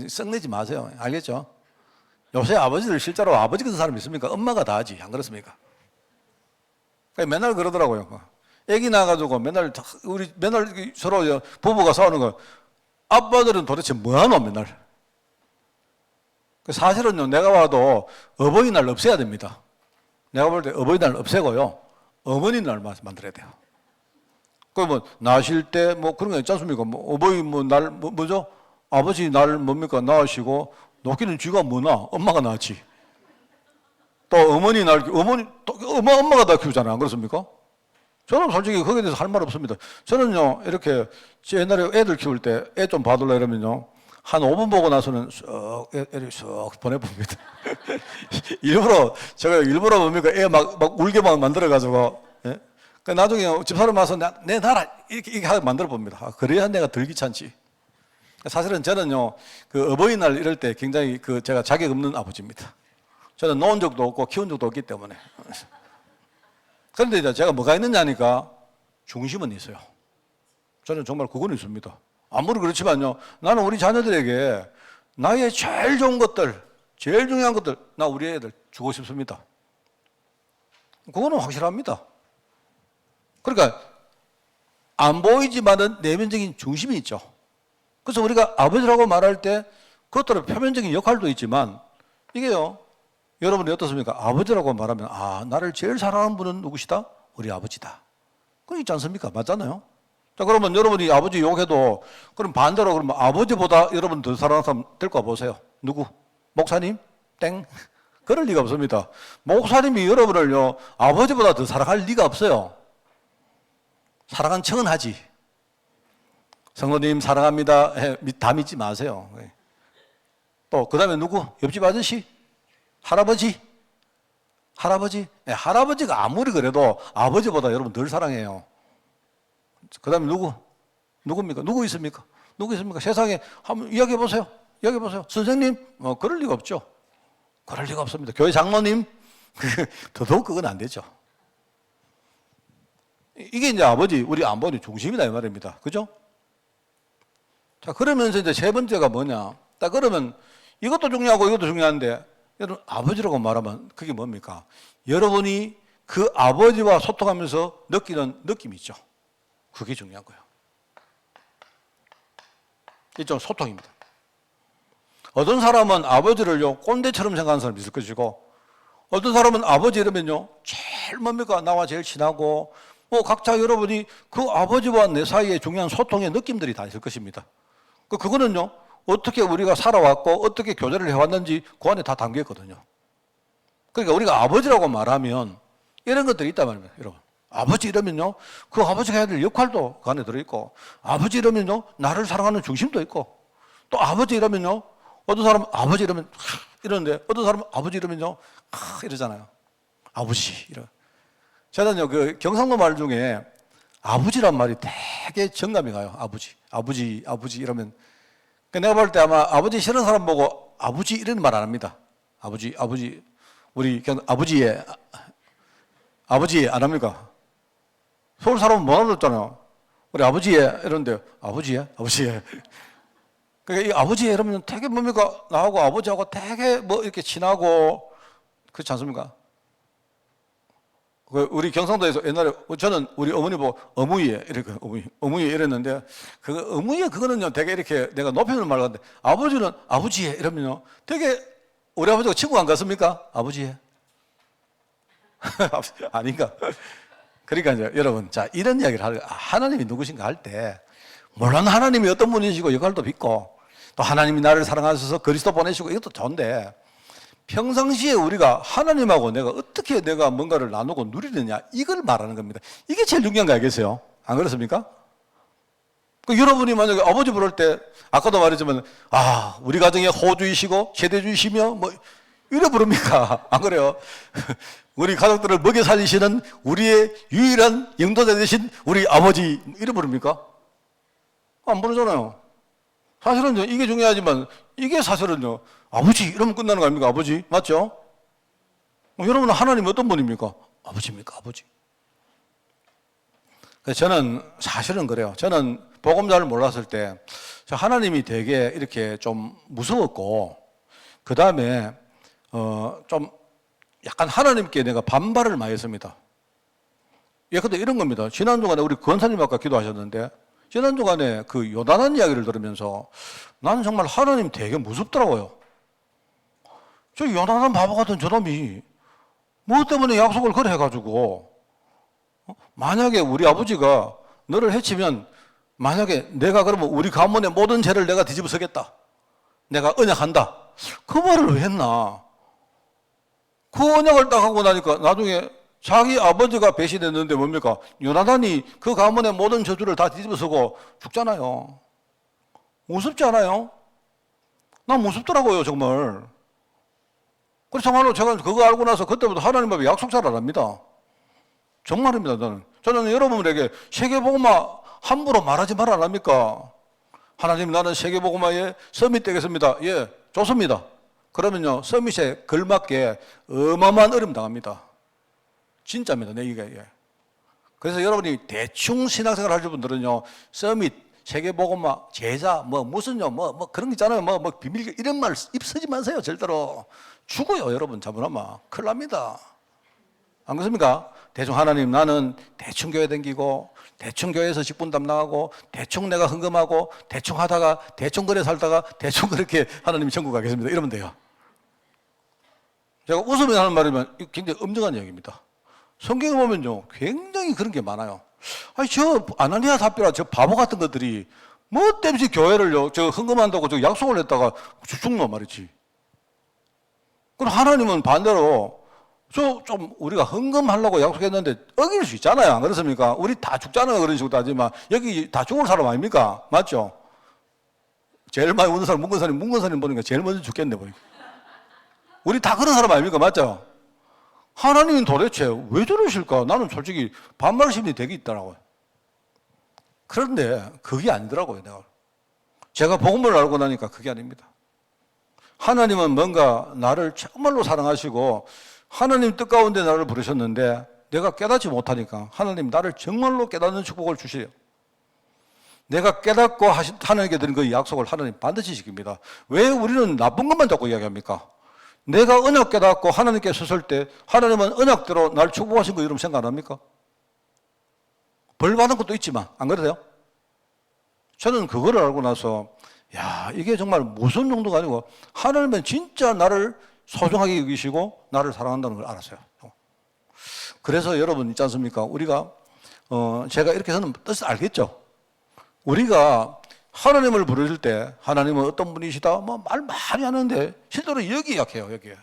썩내지 마세요. 알겠죠? 요새 아버지들 실제로 아버지 같은 사람 있습니까? 엄마가 다 하지. 안 그렇습니까? 맨날 그러더라고요. 애기 낳아가지고 맨날 서로 부부가 싸우는 거. 아빠들은 도대체 뭐 하노, 맨날. 사실은요, 내가 봐도 어버이날 없애야 됩니다. 내가 볼 때 어버이날 없애고요, 어머니날 만들어야 돼요. 뭐 나실 때 뭐 그런 거 있지 않습니까? 뭐 어버이 날 뭐죠? 아버지 날 뭡니까? 낳으시고 놓기는 쥐가 뭐나? 엄마가 낳았지. 또 어머니 날 엄마가 다 키우잖아요. 안 그렇습니까? 저는 솔직히 거기에 대해서 할 말 없습니다. 저는요, 이렇게 옛날에 애들 키울 때 애 좀 봐둘라 이러면요, 한 5분 보고 나서는 애를 쏙 보내봅니다. 일부러 뭡니까? 애 막 울게 막 만들어가지고, 예? 나중에 집사람 와서 내 나라 이렇게 하게 만들어 봅니다. 그래야 내가 덜 귀찮지. 사실은 저는요, 그 어버이날 이럴 때 굉장히 제가 자격 없는 아버지입니다. 저는 놓은 적도 없고 키운 적도 없기 때문에. 그런데 이제 제가 뭐가 있느냐니까 중심은 있어요. 저는 정말 그건 있습니다. 아무리 그렇지만요, 나는 우리 자녀들에게 나의 제일 좋은 것들, 제일 중요한 것들, 나 우리 애들 주고 싶습니다. 그거는 확실합니다. 그러니까 안 보이지만은 내면적인 중심이 있죠. 그래서 우리가 아버지라고 말할 때 그것들은 표면적인 역할도 있지만 이게요, 여러분이 어떻습니까? 아버지라고 말하면 나를 제일 사랑하는 분은 누구시다? 우리 아버지다. 그거 있지 않습니까? 맞잖아요. 자, 그러면 여러분이 아버지 욕해도 그럼 반대로 그러면 아버지보다 여러분 더 사랑하는 사람 될까 보세요. 누구? 목사님? 땡. 그럴 리가 없습니다. 목사님이 여러분을요, 아버지보다 더 사랑할 리가 없어요. 사랑한 척은 하지. 성도님 사랑합니다. 다 믿지 마세요. 또 그 다음에 누구? 옆집 아저씨? 할아버지? 할아버지? 네, 할아버지가 아무리 그래도 아버지보다 여러분 덜 사랑해요. 그 다음에 누구? 누굽니까? 누구 있습니까? 누구 있습니까? 세상에 한번 이야기해 보세요. 이야기해 보세요. 선생님? 그럴 리가 없죠. 그럴 리가 없습니다. 교회 장로님? 더더욱 그건 안 되죠. 이게 이제 아버지, 우리 안보의 중심이다 이 말입니다. 그죠? 자, 그러면서 이제 세 번째가 뭐냐? 딱 그러면 이것도 중요하고 이것도 중요한데, 여러분, 아버지라고 말하면 그게 뭡니까? 여러분이 그 아버지와 소통하면서 느끼는 느낌이 있죠. 그게 중요한 거예요. 이쪽 소통입니다. 어떤 사람은 아버지를요, 꼰대처럼 생각하는 사람이 있을 것이고, 어떤 사람은 아버지 이러면요, 제일 뭡니까? 나와 제일 친하고, 각자 여러분이 그 아버지와 내 사이에 중요한 소통의 느낌들이 다 있을 것입니다. 그거는요, 어떻게 우리가 살아왔고, 어떻게 교제를 해왔는지 그 안에 다 담겨 있거든요. 그러니까 우리가 아버지라고 말하면 이런 것들이 있단 말입니다, 여러분. 아버지 이러면요, 그 아버지가 해야 될 역할도 그 안에 들어있고, 아버지 이러면요, 나를 사랑하는 중심도 있고, 또 아버지 이러면요, 어떤 사람은 아버지 이러면 이러는데, 어떤 사람은 아버지 이러면요, 이러잖아요. 아버지, 이러. 저는요, 그 경상도 말 중에 아버지란 말이 되게 정감이 가요. 아버지 이러면. 내가 볼 때 아마 아버지 싫은 사람 보고 아버지 이런 말 안 합니다. 아버지, 우리 아버지 안 합니까? 서울 사람은 못 알아듣잖아요. 우리 아버지에 이러는데 아버지에. 그러니까 이 아버지에 이러면 되게 뭡니까? 나하고 아버지하고 되게 뭐 이렇게 친하고 그렇지 않습니까? 우리 경상도에서 옛날에 저는 우리 어머니 보고 어무이에 이렇게 어무이에 이랬는데 그 어무이에 그거는요 되게 이렇게 내가 높이는 말 같은데 아버지는 아버지에 이러면요 되게 우리 아버지가 친구 안 갔습니까? 아버지에 아닌가? 그러니까 이제 여러분 자 이런 이야기를 하는 하나님이 누구신가 할 때 물론 하나님이 어떤 분이시고 역할도 빚고 또 하나님이 나를 사랑하셔서 그리스도 보내시고 이것도 좋은데 평상시에 우리가 하나님하고 어떻게 내가 뭔가를 나누고 누리느냐 이걸 말하는 겁니다. 이게 제일 중요한 거 알겠어요? 안 그렇습니까? 여러분이 만약에 아버지 부를 때 아까도 말했지만 우리 가정의 호주이시고 세대주이시며 뭐 이래 부릅니까? 안 그래요? 우리 가족들을 먹여 살리시는 우리의 유일한 영도자 되신 우리 아버지 이래 부릅니까? 안 부르잖아요. 사실은요 이게 중요하지만 이게 사실은요 아버지 이러면 끝나는 거 아닙니까? 아버지 맞죠? 여러분은 하나님이 어떤 분입니까? 아버지입니까? 아버지. 그래서 저는 사실은 그래요. 저는 복음 잘 몰랐을 때 하나님이 되게 이렇게 좀 무서웠고 그 다음에 좀 약간 하나님께 내가 반발을 많이 했습니다. 근데 이런 겁니다. 지난주간에 우리 권사님 아까 기도하셨는데 지난주간에 그 요단한 이야기를 들으면서 나는 정말 하나님 되게 무섭더라고요. 저 요단한 바보 같은 저놈이 뭐 때문에 약속을 그래 해가지고 만약에 우리 아버지가 너를 해치면 만약에 내가 그러면 우리 가문의 모든 죄를 내가 뒤집어 쓰겠다. 내가 언약한다. 그 말을 왜 했나? 그 언약을 딱 하고 나니까 나중에 자기 아버지가 배신했는데 뭡니까? 요나단이 그 가문의 모든 저주를 다 뒤집어쓰고 죽잖아요. 무섭지 않아요? 난 무섭더라고요 정말. 그래서 정말로 제가 그거 알고 나서 그때부터 하나님 앞에 약속 잘 안 합니다. 정말입니다 저는 여러분에게 세계복음화 함부로 말하지 말아 안 합니까? 하나님 나는 세계복음화에 서밋 되겠습니다. 예, 좋습니다. 그러면요 서밋에 걸맞게 어마어마한 어려움 당합니다. 진짜입니다. 내 이게. 그래서 여러분이 대충 신앙생활 하실 분들은요, 서밋, 세계복음화, 제자, 무슨요, 그런 거 있잖아요. 비밀, 이런 말 입 쓰지 마세요. 절대로. 죽어요, 여러분. 잘못하면. 큰일 납니다. 안 그렇습니까? 대충 하나님, 나는 대충 교회 다니고, 대충 교회에서 직분 담당하고, 대충 내가 헌금하고, 대충 하다가, 대충 그래 살다가, 대충 그렇게 하나님이 천국 가겠습니다. 이러면 돼요. 제가 웃으면 하는 말이면 굉장히 엄정한 이야기입니다. 성경에 보면요, 굉장히 그런 게 많아요. 저 아나니아 삽비라 저 바보 같은 것들이 뭐 때문에 교회를요, 저 헌금한다고 저 약속을 했다가 죽노 말이지. 그럼 하나님은 반대로 좀 우리가 헌금하려고 약속했는데 어길 수 있잖아요. 안 그렇습니까? 우리 다 죽잖아요. 그런 식으로 따지만 여기 다 죽을 사람 아닙니까? 맞죠? 제일 많이 우는 사람 문근사님 보니까 제일 먼저 죽겠네 보니까. 우리 다 그런 사람 아닙니까? 맞죠? 하나님은 도대체 왜 저러실까? 나는 솔직히 반말 심리 되게 있더라고요. 그런데 그게 아니더라고요. 제가 복음을 알고 나니까 그게 아닙니다. 하나님은 뭔가 나를 정말로 사랑하시고 하나님 뜻 가운데 나를 부르셨는데 내가 깨닫지 못하니까 하나님 나를 정말로 깨닫는 축복을 주세요. 내가 깨닫고 하나님께 드린 그 약속을 하나님 반드시 지킵니다. 왜 우리는 나쁜 것만 자꾸 이야기합니까? 내가 언약 깨닫고 하나님께 섰을 때 하나님은 언약대로 날 축복하신 거 여러분 생각 안 합니까? 벌 받은 것도 있지만 안 그러세요? 저는 그거를 알고 나서 야, 이게 정말 무슨 정도가 아니고 하나님은 진짜 나를 소중하게 여기시고 나를 사랑한다는 걸 알았어요. 그래서 여러분 있지 않습니까? 우리가 제가 이렇게 하는 뜻을 알겠죠? 우리가 하나님을 부르실 때 하나님은 어떤 분이시다? 뭐 말 많이 하는데 실제로 여기 약해요. 여기에.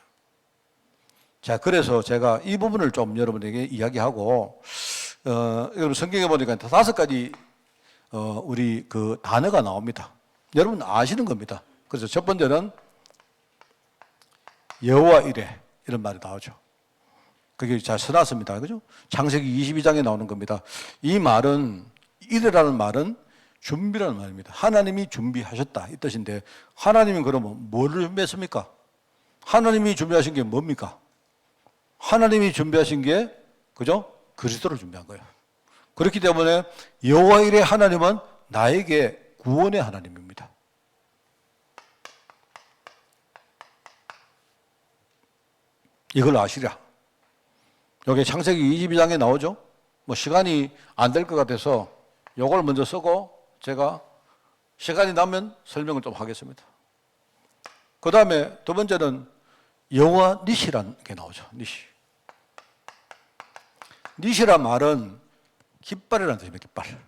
자, 그래서 제가 이 부분을 좀 여러분에게 이야기하고 여러분 성경에 보니까 5가지 우리 그 단어가 나옵니다. 여러분 아시는 겁니다. 그래서 첫 번째는 여호와 이레 이런 말이 나오죠. 그게 잘 써놨습니다. 그죠? 창세기 22장에 나오는 겁니다. 이 말은 이레라는 말은 준비라는 말입니다. 하나님이 준비하셨다 이 뜻인데 하나님은 그러면 뭐를 준비했습니까? 하나님이 준비하신 게 뭡니까? 하나님이 준비하신 게 그죠? 그리스도를 준비한 거예요. 그렇기 때문에 여호와 이레 하나님은 나에게 구원의 하나님입니다. 이걸 아시랴. 여기 창세기 22장에 나오죠? 뭐 시간이 안 될 것 같아서 요걸 먼저 쓰고 제가 시간이 나면 설명을 좀 하겠습니다. 그 다음에 두 번째는 여호와 니시라는 게 나오죠. 니시. 니시란 말은 깃발이라는 뜻입니다. 깃발.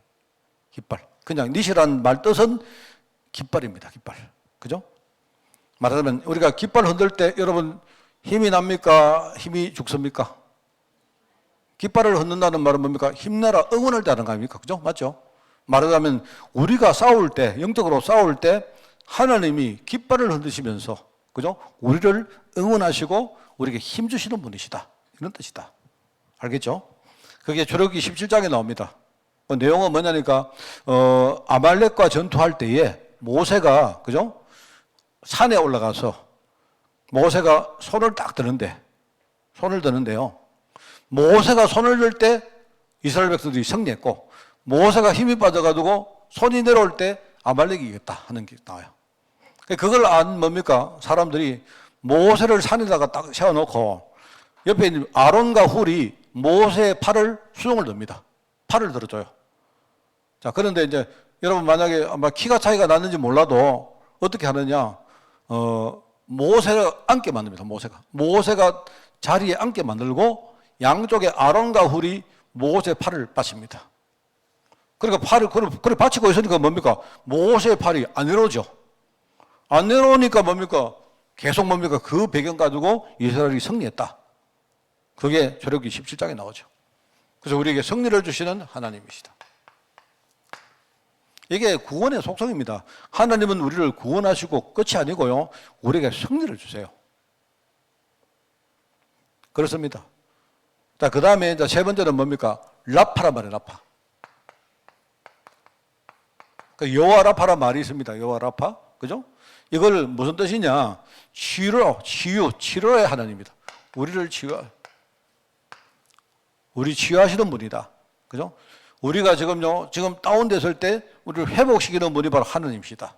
깃발. 그냥 니시란 말 뜻은 깃발입니다. 깃발. 그죠? 말하자면 우리가 깃발 흔들 때 여러분 힘이 납니까? 힘이 죽습니까? 깃발을 흔든다는 말은 뭡니까? 힘내라, 응원할 때 하는 거 아닙니까? 그죠? 맞죠? 말하자면 우리가 싸울 때, 영적으로 싸울 때 하나님이 깃발을 흔드시면서 그죠? 우리를 응원하시고 우리에게 힘 주시는 분이시다. 이런 뜻이다. 알겠죠? 그게 출애굽기 17장에 나옵니다. 그 내용은 뭐냐니까 아말렉과 전투할 때에 모세가 그죠? 산에 올라가서 모세가 손을 드는데요. 모세가 손을 들 때 이스라엘 백성들이 승리했고 모세가 힘이 빠져가지고 손이 내려올 때 아말렉이 이겼다 하는 게 나와요. 그걸 안 뭡니까? 사람들이 모세를 산에다가 딱 세워놓고 옆에 있는 아론과 훌이 모세의 팔을 수종을 듭니다. 팔을 들어줘요. 자, 그런데 이제 여러분 만약에 아마 키가 차이가 났는지 몰라도 어떻게 하느냐? 모세를 앉게 만듭니다. 모세가 자리에 앉게 만들고 양쪽에 아론과 훌이 모세의 팔을 받칩니다. 그러니까 팔을 그렇게 받치고 있으니까 뭡니까? 모세의 팔이 안 내려오죠. 안 내려오니까 뭡니까? 계속 뭡니까? 그 배경 가지고 이스라엘이 승리했다. 그게 출애굽기 17장에 나오죠. 그래서 우리에게 승리를 주시는 하나님이시다. 이게 구원의 속성입니다. 하나님은 우리를 구원하시고 끝이 아니고요. 우리에게 승리를 주세요. 그렇습니다. 자, 그 다음에 이제 세 번째는 뭡니까? 라파란 말이에요, 라파. 그 여호와 라파란 말이 있습니다. 여호와 라파. 그죠? 이걸 무슨 뜻이냐? 치료의 하나님입니다. 우리를 우리 치유하시는 분이다. 그죠? 우리가 지금 다운됐을 때 우리를 회복시키는 분이 바로 하나님이시다.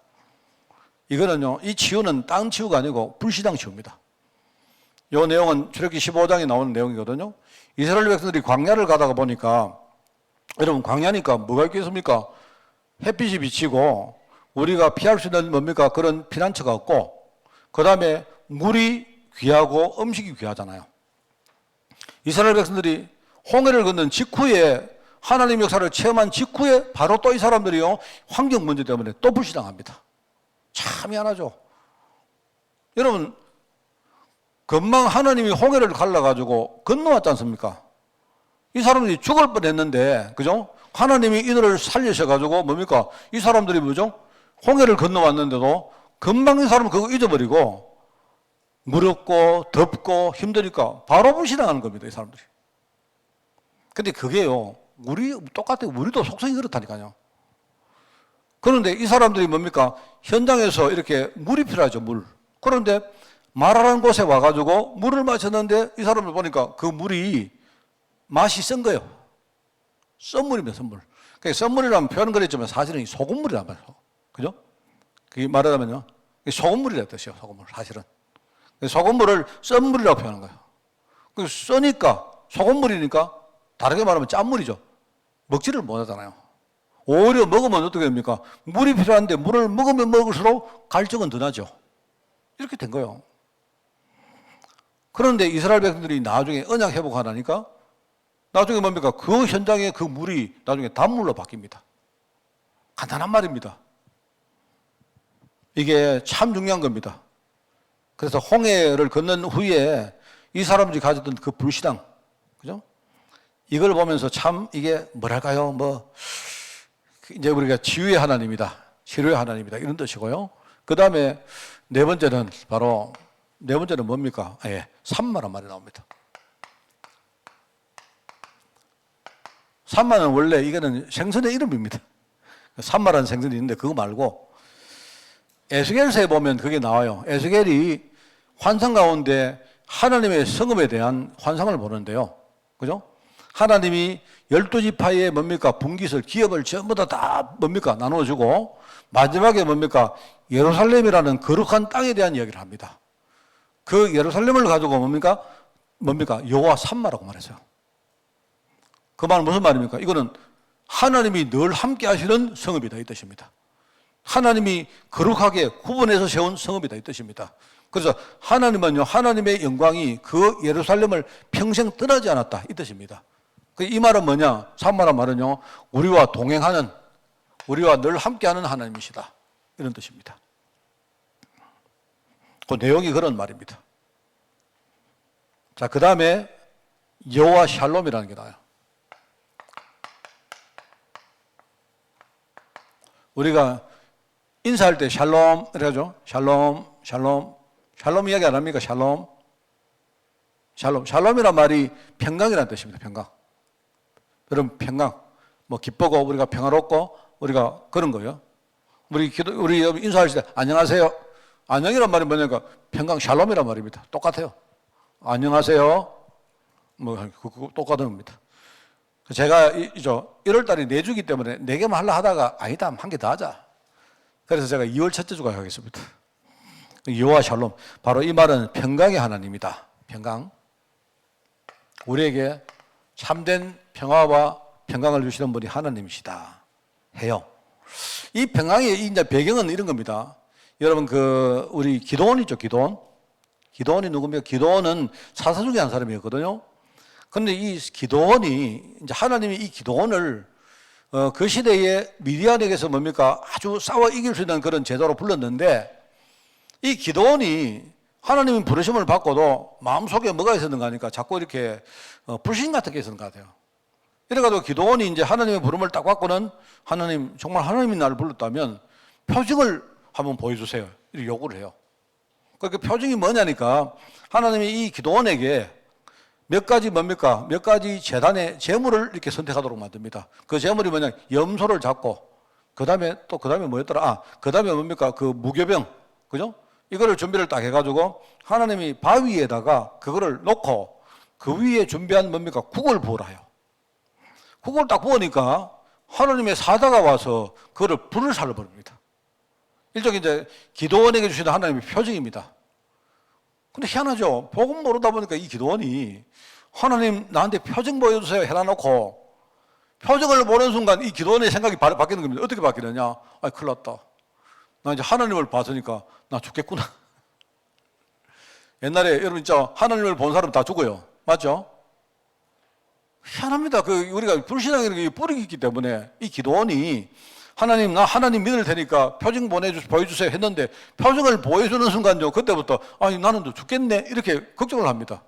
이거는요, 이 치유는 땅 치유가 아니고 불시당 치유입니다. 이 내용은 출애굽기 15장에 나오는 내용이거든요. 이스라엘 백성들이 광야를 가다가 보니까 여러분 광야니까 뭐가 있겠습니까? 햇빛이 비치고 우리가 피할 수 있는 뭡니까? 그런 피난처가 없고 그 다음에 물이 귀하고 음식이 귀하잖아요. 이스라엘 백성들이 홍해를 건넌 직후에 하나님 역사를 체험한 직후에 바로 또 이 사람들이요 환경 문제 때문에 또 불시당합니다. 참 미안하죠. 여러분 금방 하나님이 홍해를 갈라가지고 건너왔지 않습니까? 이 사람들이 죽을 뻔했는데 그죠? 하나님이 이들을 살리셔가지고 뭡니까? 이 사람들이 뭐죠? 홍해를 건너왔는데도 금방 이 사람은 그거 잊어버리고 무렵고 덥고 힘드니까 바로 불신앙하는 겁니다, 이 사람들이. 근데 그게요, 똑같아요. 우리도 속성이 그렇다니까요. 그런데 이 사람들이 뭡니까? 현장에서 이렇게 물이 필요하죠, 물. 그런데 말하는 곳에 와가지고 물을 마셨는데 이 사람들 보니까 그 물이 맛이 쓴 거예요. 썬물입니다, 썬물. 그러니까 썬물이라면 표현은 그랬지만 사실은 소금물이란 말이에요. 그죠? 그게 말하자면요, 소금물이라는 뜻이에요, 소금물, 사실은. 소금물을 썬물이라고 표현한 거예요. 그 써니까, 소금물이니까 다르게 말하면 짠물이죠. 먹지를 못하잖아요. 오히려 먹으면 어떻게 됩니까? 물이 필요한데 물을 먹으면 먹을수록 갈증은 더 나죠. 이렇게 된 거예요. 그런데 이스라엘 백성들이 나중에 언약 회복하다니까 나중에 뭡니까? 그 현장에 그 물이 나중에 단물로 바뀝니다. 간단한 말입니다. 이게 참 중요한 겁니다. 그래서 홍해를 건넌 후에 이 사람들이 가졌던 그 불신앙, 그죠? 이걸 보면서 참 이게 뭐랄까요? 이제 우리가 치유의 하나님이다. 치료의 하나님이다. 이런 뜻이고요. 그 다음에 네 번째는 뭡니까? 산마란 말이 나옵니다. 산마는 원래 이거는 생선의 이름입니다. 산마라는 생선이 있는데 그거 말고 에스겔서에 보면 그게 나와요. 에스겔이 환상 가운데 하나님의 성읍에 대한 환상을 보는데요. 그죠? 하나님이 12지파의 뭡니까? 분깃을, 기업을 전부 다 뭡니까? 나눠주고 마지막에 뭡니까? 예루살렘이라는 거룩한 땅에 대한 이야기를 합니다. 그 예루살렘을 가지고 뭡니까? 여호와 산마라고 말했어요. 그 말은 무슨 말입니까? 이거는 하나님이 늘 함께 하시는 성읍이다 이 뜻입니다. 하나님이 거룩하게 구분해서 세운 성읍이다 이 뜻입니다. 그래서 하나님은요, 하나님의 영광이 그 예루살렘을 평생 떠나지 않았다 이 뜻입니다. 이 말은 뭐냐? 산마란 말은요, 우리와 동행하는, 우리와 늘 함께하는 하나님이시다 이런 뜻입니다. 그 내용이 그런 말입니다. 자, 그 다음에 여호와 샬롬이라는 게 나와요. 우리가 인사할 때 샬롬 이래가죠. 샬롬, 샬롬, 샬롬 이야기 안 합니까? 샬롬, 샬롬, 샬롬이란 말이 평강이라는 뜻입니다. 평강. 여러분 평강, 기쁘고 우리가 평화롭고 우리가 그런 거예요. 우리 인사할 때 안녕하세요. 안녕이란 말이 뭐냐니까 평강, 샬롬이란 말입니다. 똑같아요. 안녕하세요. 똑같은 겁니다. 제가 1월 달에 4주기 때문에 4개만 하려 하다가 아니다, 한 개 더 하자. 그래서 제가 2월 첫째 주가 하겠습니다. 여호와 샬롬. 바로 이 말은 평강의 하나님이다. 평강. 우리에게 참된 평화와 평강을 주시는 분이 하나님이시다. 해요. 이 평강의 이제 배경은 이런 겁니다. 여러분, 우리 기도원 있죠, 기도원? 기도원이 누굽니까? 기도원은 사사 중에 한 사람이었거든요. 그런데 이 기도원이, 이제 하나님이 이 기도원을 그 시대에 미디안에게서 아주 싸워 이길 수 있는 그런 제도로 불렀는데 이 기도원이 하나님의 부르심을 받고도 마음속에 뭐가 있었는가 하니까 자꾸 이렇게 불신 같은 게 있었는 것 같아요. 이래가지고 기도원이 이제 하나님의 부름을 딱 받고는 정말 하나님이 나를 불렀다면 표징을 한번 보여주세요. 이렇게 요구를 해요. 그 표징이 뭐냐니까 하나님이 이 기도원에게 몇 가지 재단의 재물을 이렇게 선택하도록 만듭니다. 그 재물이 뭐냐, 염소를 잡고, 그 다음에 뭐였더라? 그 다음에 그 무교병, 그죠? 이거를 준비를 딱 해가지고 하나님이 바위에다가 그거를 놓고 그 위에 준비한 국을 부으라 해요. 국을 딱 부으니까 하나님의 사자가 와서 그거를 불을 살려버립니다. 일종의 이제 기도원에게 주시는 하나님의 표징입니다. 근데 희한하죠. 복음 모르다 보니까 이 기도원이 하나님 나한테 표징 보여주세요 해놔놓고 표징을 보는 순간 이 기도원의 생각이 바뀌는 겁니다. 어떻게 바뀌느냐? 큰일 났다. 나 이제 하나님을 봤으니까 나 죽겠구나. 옛날에 여러분 진짜 하나님을 본 사람 다 죽어요. 맞죠? 희한합니다. 우리가 불신앙이라는 게 뿌리가 있기 때문에 이 기도원이 하나님, 나 하나님 믿을 테니까 표징 보여주세요 했는데 표징을 보여주는 순간요, 그때부터 나는 또 죽겠네 이렇게 걱정을 합니다.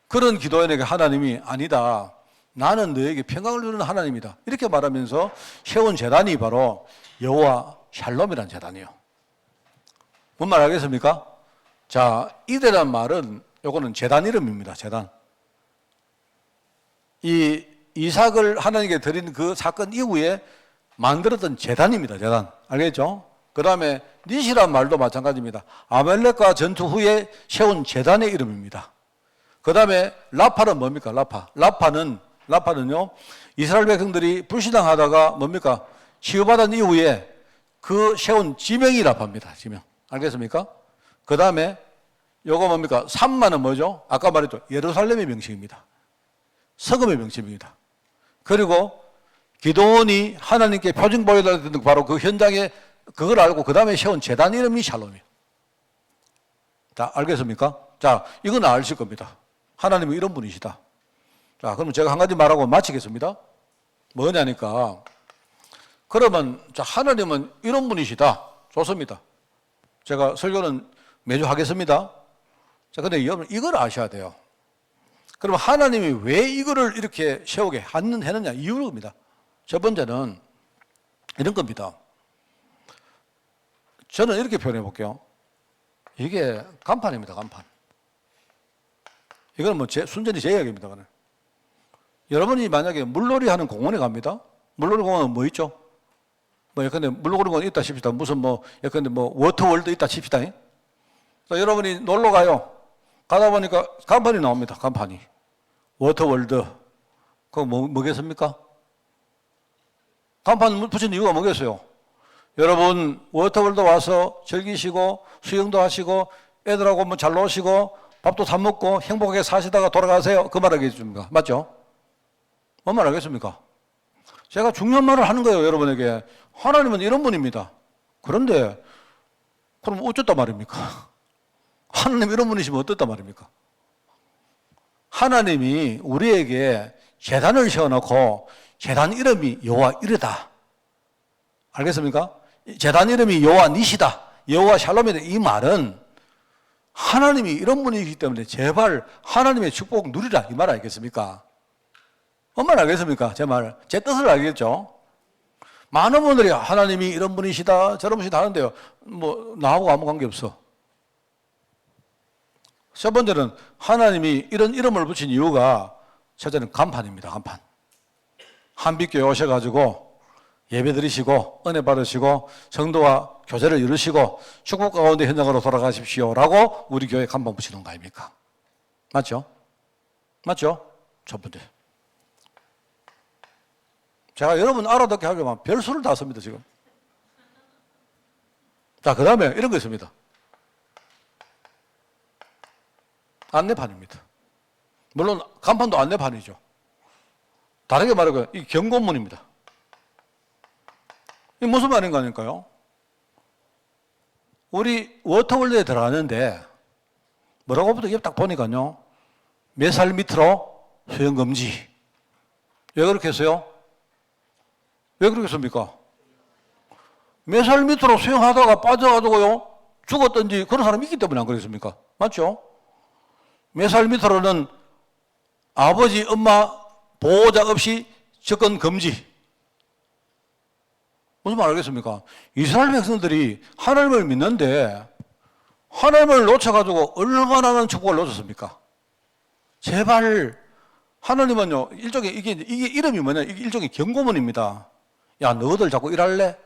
그런 기도원에게 하나님이 아니다. 나는 너에게 평강을 주는 하나님이다. 이렇게 말하면서 세운 제단이 바로 여호와 샬롬이라는 재단이에요. 뭔 말 알겠습니까? 자, 이대란 말은 요거는 재단 이름입니다. 재단. 이 이삭을 하나님께 드린 그 사건 이후에 만들었던 재단입니다. 재단. 알겠죠? 그 다음에 닛이란 말도 마찬가지입니다. 아멜렉과 전투 후에 세운 재단의 이름입니다. 그 다음에 라파는 뭡니까? 라파는요, 이스라엘 백성들이 불신앙하다가 뭡니까? 치유받은 이후에 그 세운 지명이 라파입니다. 지명. 알겠습니까? 그 다음에 요거 뭡니까? 삼마는 뭐죠? 아까 말했죠. 예루살렘의 명칭입니다. 성읍의 명칭입니다. 그리고 기도원이 하나님께 표징 보여달라는 바로 그 현장에 그걸 알고 그 다음에 세운 재단 이름이 샬롬이에요. 자, 알겠습니까? 자, 이건 아실 겁니다. 하나님은 이런 분이시다. 자, 그럼 제가 한 가지 말하고 마치겠습니다. 뭐냐니까. 그러면, 자, 하나님은 이런 분이시다. 좋습니다. 제가 설교는 매주 하겠습니다. 자, 근데 여러분, 이걸 아셔야 돼요. 그럼 하나님이 왜 이거를 이렇게 세우게 했느냐? 이유입니다. 첫 번째는 이런 겁니다. 저는 이렇게 표현해 볼게요. 이게 간판입니다, 간판. 이건 뭐 순전히 제 이야기입니다. 그는. 여러분이 만약에 물놀이 하는 공원에 갑니다. 물놀이 공원은 뭐 있죠? 뭐 예컨대 물놀이 공원 있다 칩시다. 무슨 뭐 예컨대 뭐 워터월드 있다 칩시다. 그래서 여러분이 놀러 가요. 가다 보니까 간판이 나옵니다. 간판이. 워터월드. 그거 뭐겠습니까? 간판 붙인 이유가 뭐겠어요? 여러분 워터월드 와서 즐기시고 수영도 하시고 애들하고 뭐 잘 노시고 밥도 사 먹고 행복하게 사시다가 돌아가세요. 그 말 하겠습니까? 맞죠? 뭔 말 하겠습니까? 제가 중요한 말을 하는 거예요. 여러분에게. 하나님은 이런 분입니다. 그런데 그럼 어쨌단 말입니까? 하나님 이런 분이시면 어떻단 말입니까? 하나님이 우리에게 제단을 세워놓고 제단 이름이 여호와 이르다. 알겠습니까? 제단 이름이 여호와 니시다. 여호와 샬롬이다. 이 말은 하나님이 이런 분이기 때문에 제발 하나님의 축복 누리라. 이 말 알겠습니까? 뭔 말 알겠습니까? 제 말. 제 뜻을 알겠죠? 많은 분들이 하나님이 이런 분이시다, 저런 분이시다 하는데요. 뭐, 나하고 아무 관계 없어. 첫 번째는 하나님이 이런 이름을 붙인 이유가 첫째는 간판입니다. 간판. 한빛교회 오셔가지고 예배 드리시고 은혜 받으시고 성도와 교제를 이루시고 축복 가운데 현장으로 돌아가십시오라고 우리 교회 간판 붙이는 거 아닙니까? 맞죠? 맞죠? 첫 번째. 제가 여러분 알아듣게 하려면 별수를 다 씁니다, 지금. 자, 그 다음에 이런 거 있습니다. 안내판입니다. 물론 간판도 안내판이죠. 다르게 말하면 이 경고문입니다. 이게 무슨 말인가 하니까요. 우리 워터월드에 들어가는데 뭐라고 부터 딱 보니까요. 몇 살 밑으로 수영 금지. 왜 그렇게 했어요? 왜 그러겠습니까? 몇 살 밑으로 수영하다가 빠져가지고요. 죽었든지 그런 사람이 있기 때문에 안 그러겠습니까? 맞죠? 몇 살 밑으로는 아버지, 엄마, 보호자 없이 접근 금지. 무슨 말 알겠습니까? 이스라엘 백성들이 하나님을 믿는데 하나님을 놓쳐가지고 얼마나 많은 축복을 놓쳤습니까? 제발 하나님은요, 일종의 이게 이름이 뭐냐? 이게 일종의 경고문입니다. 야, 너희들 자꾸 일할래?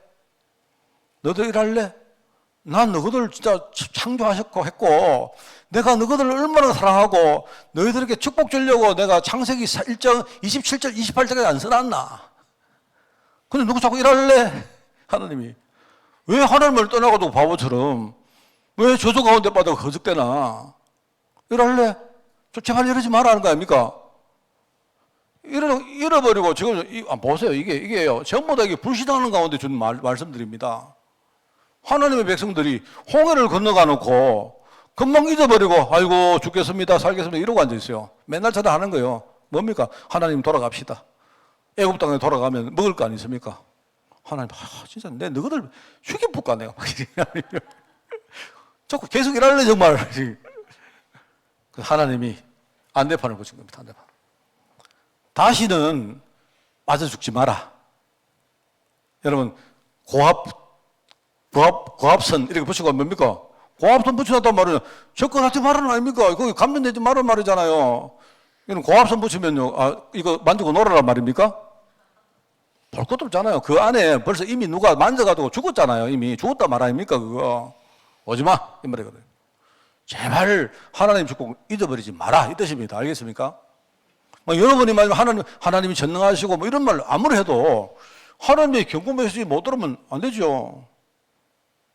너희들 일할래? 난 너희들 진짜 창조하셨고 했고 내가 너희들을 얼마나 사랑하고 너희들에게 축복 주려고 내가 창세기 1장 27절 28절까지 안 써놨나? 근데 누구 자꾸 일할래? 하나님이. 왜 하나님을 떠나고도 바보처럼 왜 저주 가운데 빠져 거적대나? 일할래? 제발 이러지 말라는 거 아닙니까? 잃어버리고 지금 보세요. 이게요. 전부 다 이게 불신하는 가운데 준 말씀드립니다. 하나님의 백성들이 홍해를 건너가 놓고 금방 잊어버리고 아이고 죽겠습니다 살겠습니다 이러고 앉아있어요. 맨날 전화하는 거예요. 뭡니까? 하나님 돌아갑시다. 애굽 땅에 돌아가면 먹을 거 아니십니까? 하나님 진짜 내 너희들 죽여볼까 내가 자꾸 계속 일할래 정말. 하나님이 안내판을 붙인 겁니다. 안내판. 다시는 빠져 죽지 마라. 여러분 고압 고압선 이렇게 붙이고 뭡니까? 고압선 붙여놨단 말이에요. 접근하지 말라는 아닙니까? 거기 감전되지 말라는 말이잖아요. 이건 고압선 붙이면요, 이거 만지고 놀아란 말입니까? 볼 것도 없잖아요. 그 안에 벌써 이미 누가 만져가지고 죽었잖아요. 이미 죽었단 말 아닙니까? 그거 오지 마 이 말이거든요. 제발 하나님 축복 잊어버리지 마라 이 뜻입니다. 알겠습니까? 여러분이 말하면 하나님이 전능하시고 뭐 이런 말 아무리 해도 하나님의 경고 메시지 못 들으면 안 되죠.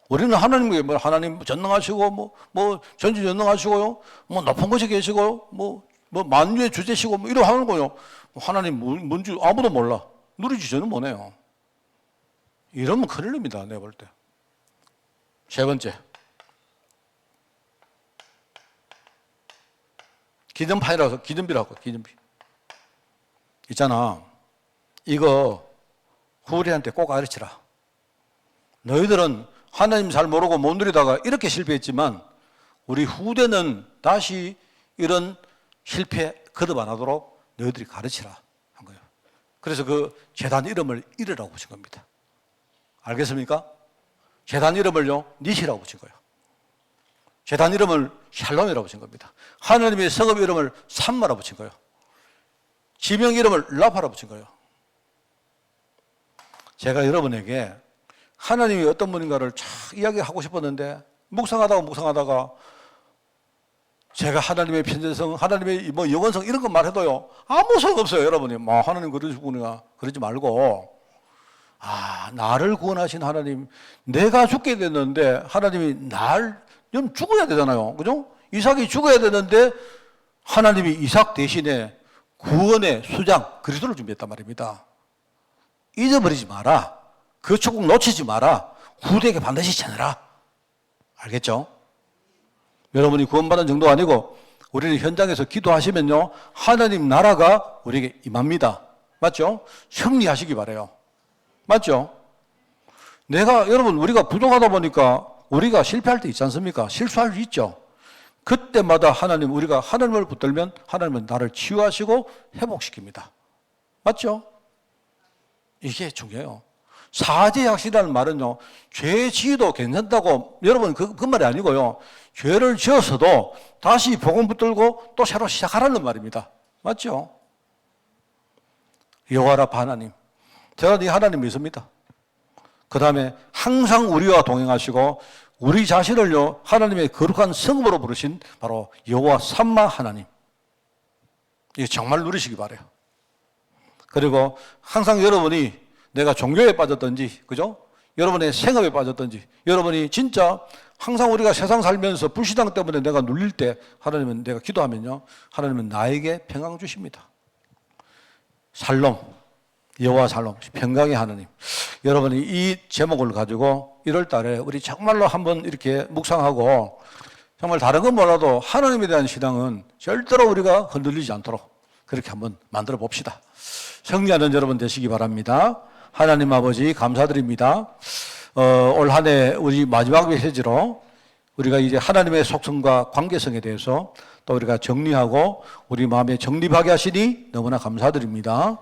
우리는 하나님께 뭐 하나님 전능하시고 뭐 전지전능하시고요, 뭐 높은 곳에 계시고 뭐 만유의 주제시고 뭐 이러 하는 거요. 하나님 뭔지 아무도 몰라. 누리지 저는 못해요. 이러면 큰일 납니다. 내가 볼 때. 세 번째, 기존판이라서 기존비라고. 기존비 있잖아. 이거 후리한테 꼭 가르치라. 너희들은 하나님 잘 모르고 못 누리다가 이렇게 실패했지만 우리 후대는 다시 이런 실패 거듭 안 하도록 너희들이 가르치라 한 거예요. 그래서 그 재단 이름을 이르라고 붙인 겁니다. 알겠습니까? 재단 이름을요, 니시라고 붙인 거예요. 재단 이름을 샬롬이라고 붙인 겁니다. 하나님의 성읍 이름을 삼마라고 붙인 거예요. 지명 이름을 라파라고 붙인 거예요. 제가 여러분에게 하나님이 어떤 분인가를 쫙 이야기하고 싶었는데 묵상하다가 제가 하나님의 편재성, 하나님의 뭐 영원성 이런 것 말해도요 아무 소용 없어요. 여러분이 뭐 하나님 그러시구나 그러지 말고, 나를 구원하신 하나님, 내가 죽게 됐는데 하나님이 좀 죽어야 되잖아요. 그죠? 이삭이 죽어야 되는데 하나님이 이삭 대신에 구원의 수장 그리스도를 준비했단 말입니다. 잊어버리지 마라. 그 축복 놓치지 마라. 후대에게 반드시 전해라. 알겠죠? 여러분이 구원받은 정도가 아니고 우리는 현장에서 기도하시면요 하나님 나라가 우리에게 임합니다. 맞죠? 승리하시기 바라요. 맞죠? 여러분 우리가 부족하다 보니까 우리가 실패할 때 있지 않습니까? 실수할 수 있죠. 그때마다 우리가 하나님을 붙들면 하나님은 나를 치유하시고 회복시킵니다. 맞죠? 이게 중요해요. 사죄약식이라는 말은요, 죄 지어도 괜찮다고, 여러분 그 말이 아니고요, 죄를 지었어도 다시 복음 붙들고 또 새로 시작하라는 말입니다. 맞죠? 여호와라 하나님, 저는 이 하나님 믿습니다. 그 다음에 항상 우리와 동행하시고 우리 자신을요 하나님의 거룩한 성읍으로 부르신 바로 여호와 삼마 하나님, 이거 정말 누리시기 바라요. 그리고 항상 여러분이 내가 종교에 빠졌든지, 그죠? 여러분의 생업에 빠졌든지, 여러분이 진짜 항상 우리가 세상 살면서 불신앙 때문에 내가 눌릴 때 하나님은, 내가 기도하면요 하나님은 나에게 평강 주십니다. 살롬, 여호와 살롬, 평강의 하나님. 여러분이 이 제목을 가지고 1월 달에 우리 정말로 한번 이렇게 묵상하고, 정말 다른 건 몰라도 하나님에 대한 신앙은 절대로 우리가 흔들리지 않도록 그렇게 한번 만들어 봅시다. 승리하는 여러분 되시기 바랍니다. 하나님 아버지 감사드립니다. 올 한 해 우리 마지막 메시지로 우리가 이제 하나님의 속성과 관계성에 대해서 또 우리가 정리하고 우리 마음에 정립하게 하시니 너무나 감사드립니다.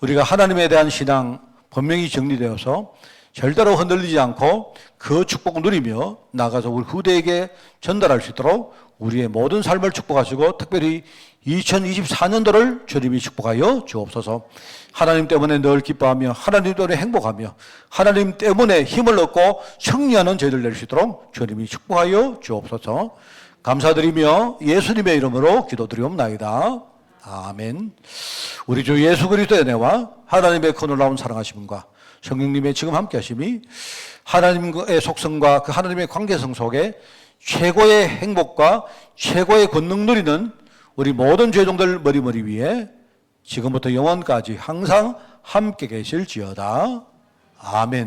우리가 하나님에 대한 신앙 분명히 정리되어서 절대로 흔들리지 않고 그 축복을 누리며 나가서 우리 후대에게 전달할 수 있도록 우리의 모든 삶을 축복하시고 특별히 2024년도를 주님이 축복하여 주옵소서. 하나님 때문에 늘 기뻐하며 하나님 때문에 행복하며 하나님 때문에 힘을 얻고 승리하는 저희들 될 수 있도록 주님이 축복하여 주옵소서. 감사드리며 예수님의 이름으로 기도드리옵나이다. 아멘. 우리 주 예수 그리스도의 은혜와 하나님의 그 놀라운 사랑하심과 성령님의 지금 함께 하심이 하나님의 속성과 그 하나님의 관계성 속에 최고의 행복과 최고의 권능 누리는 우리 모든 죄종들 머리 위에 지금부터 영원까지 항상 함께 계실지어다. 아멘.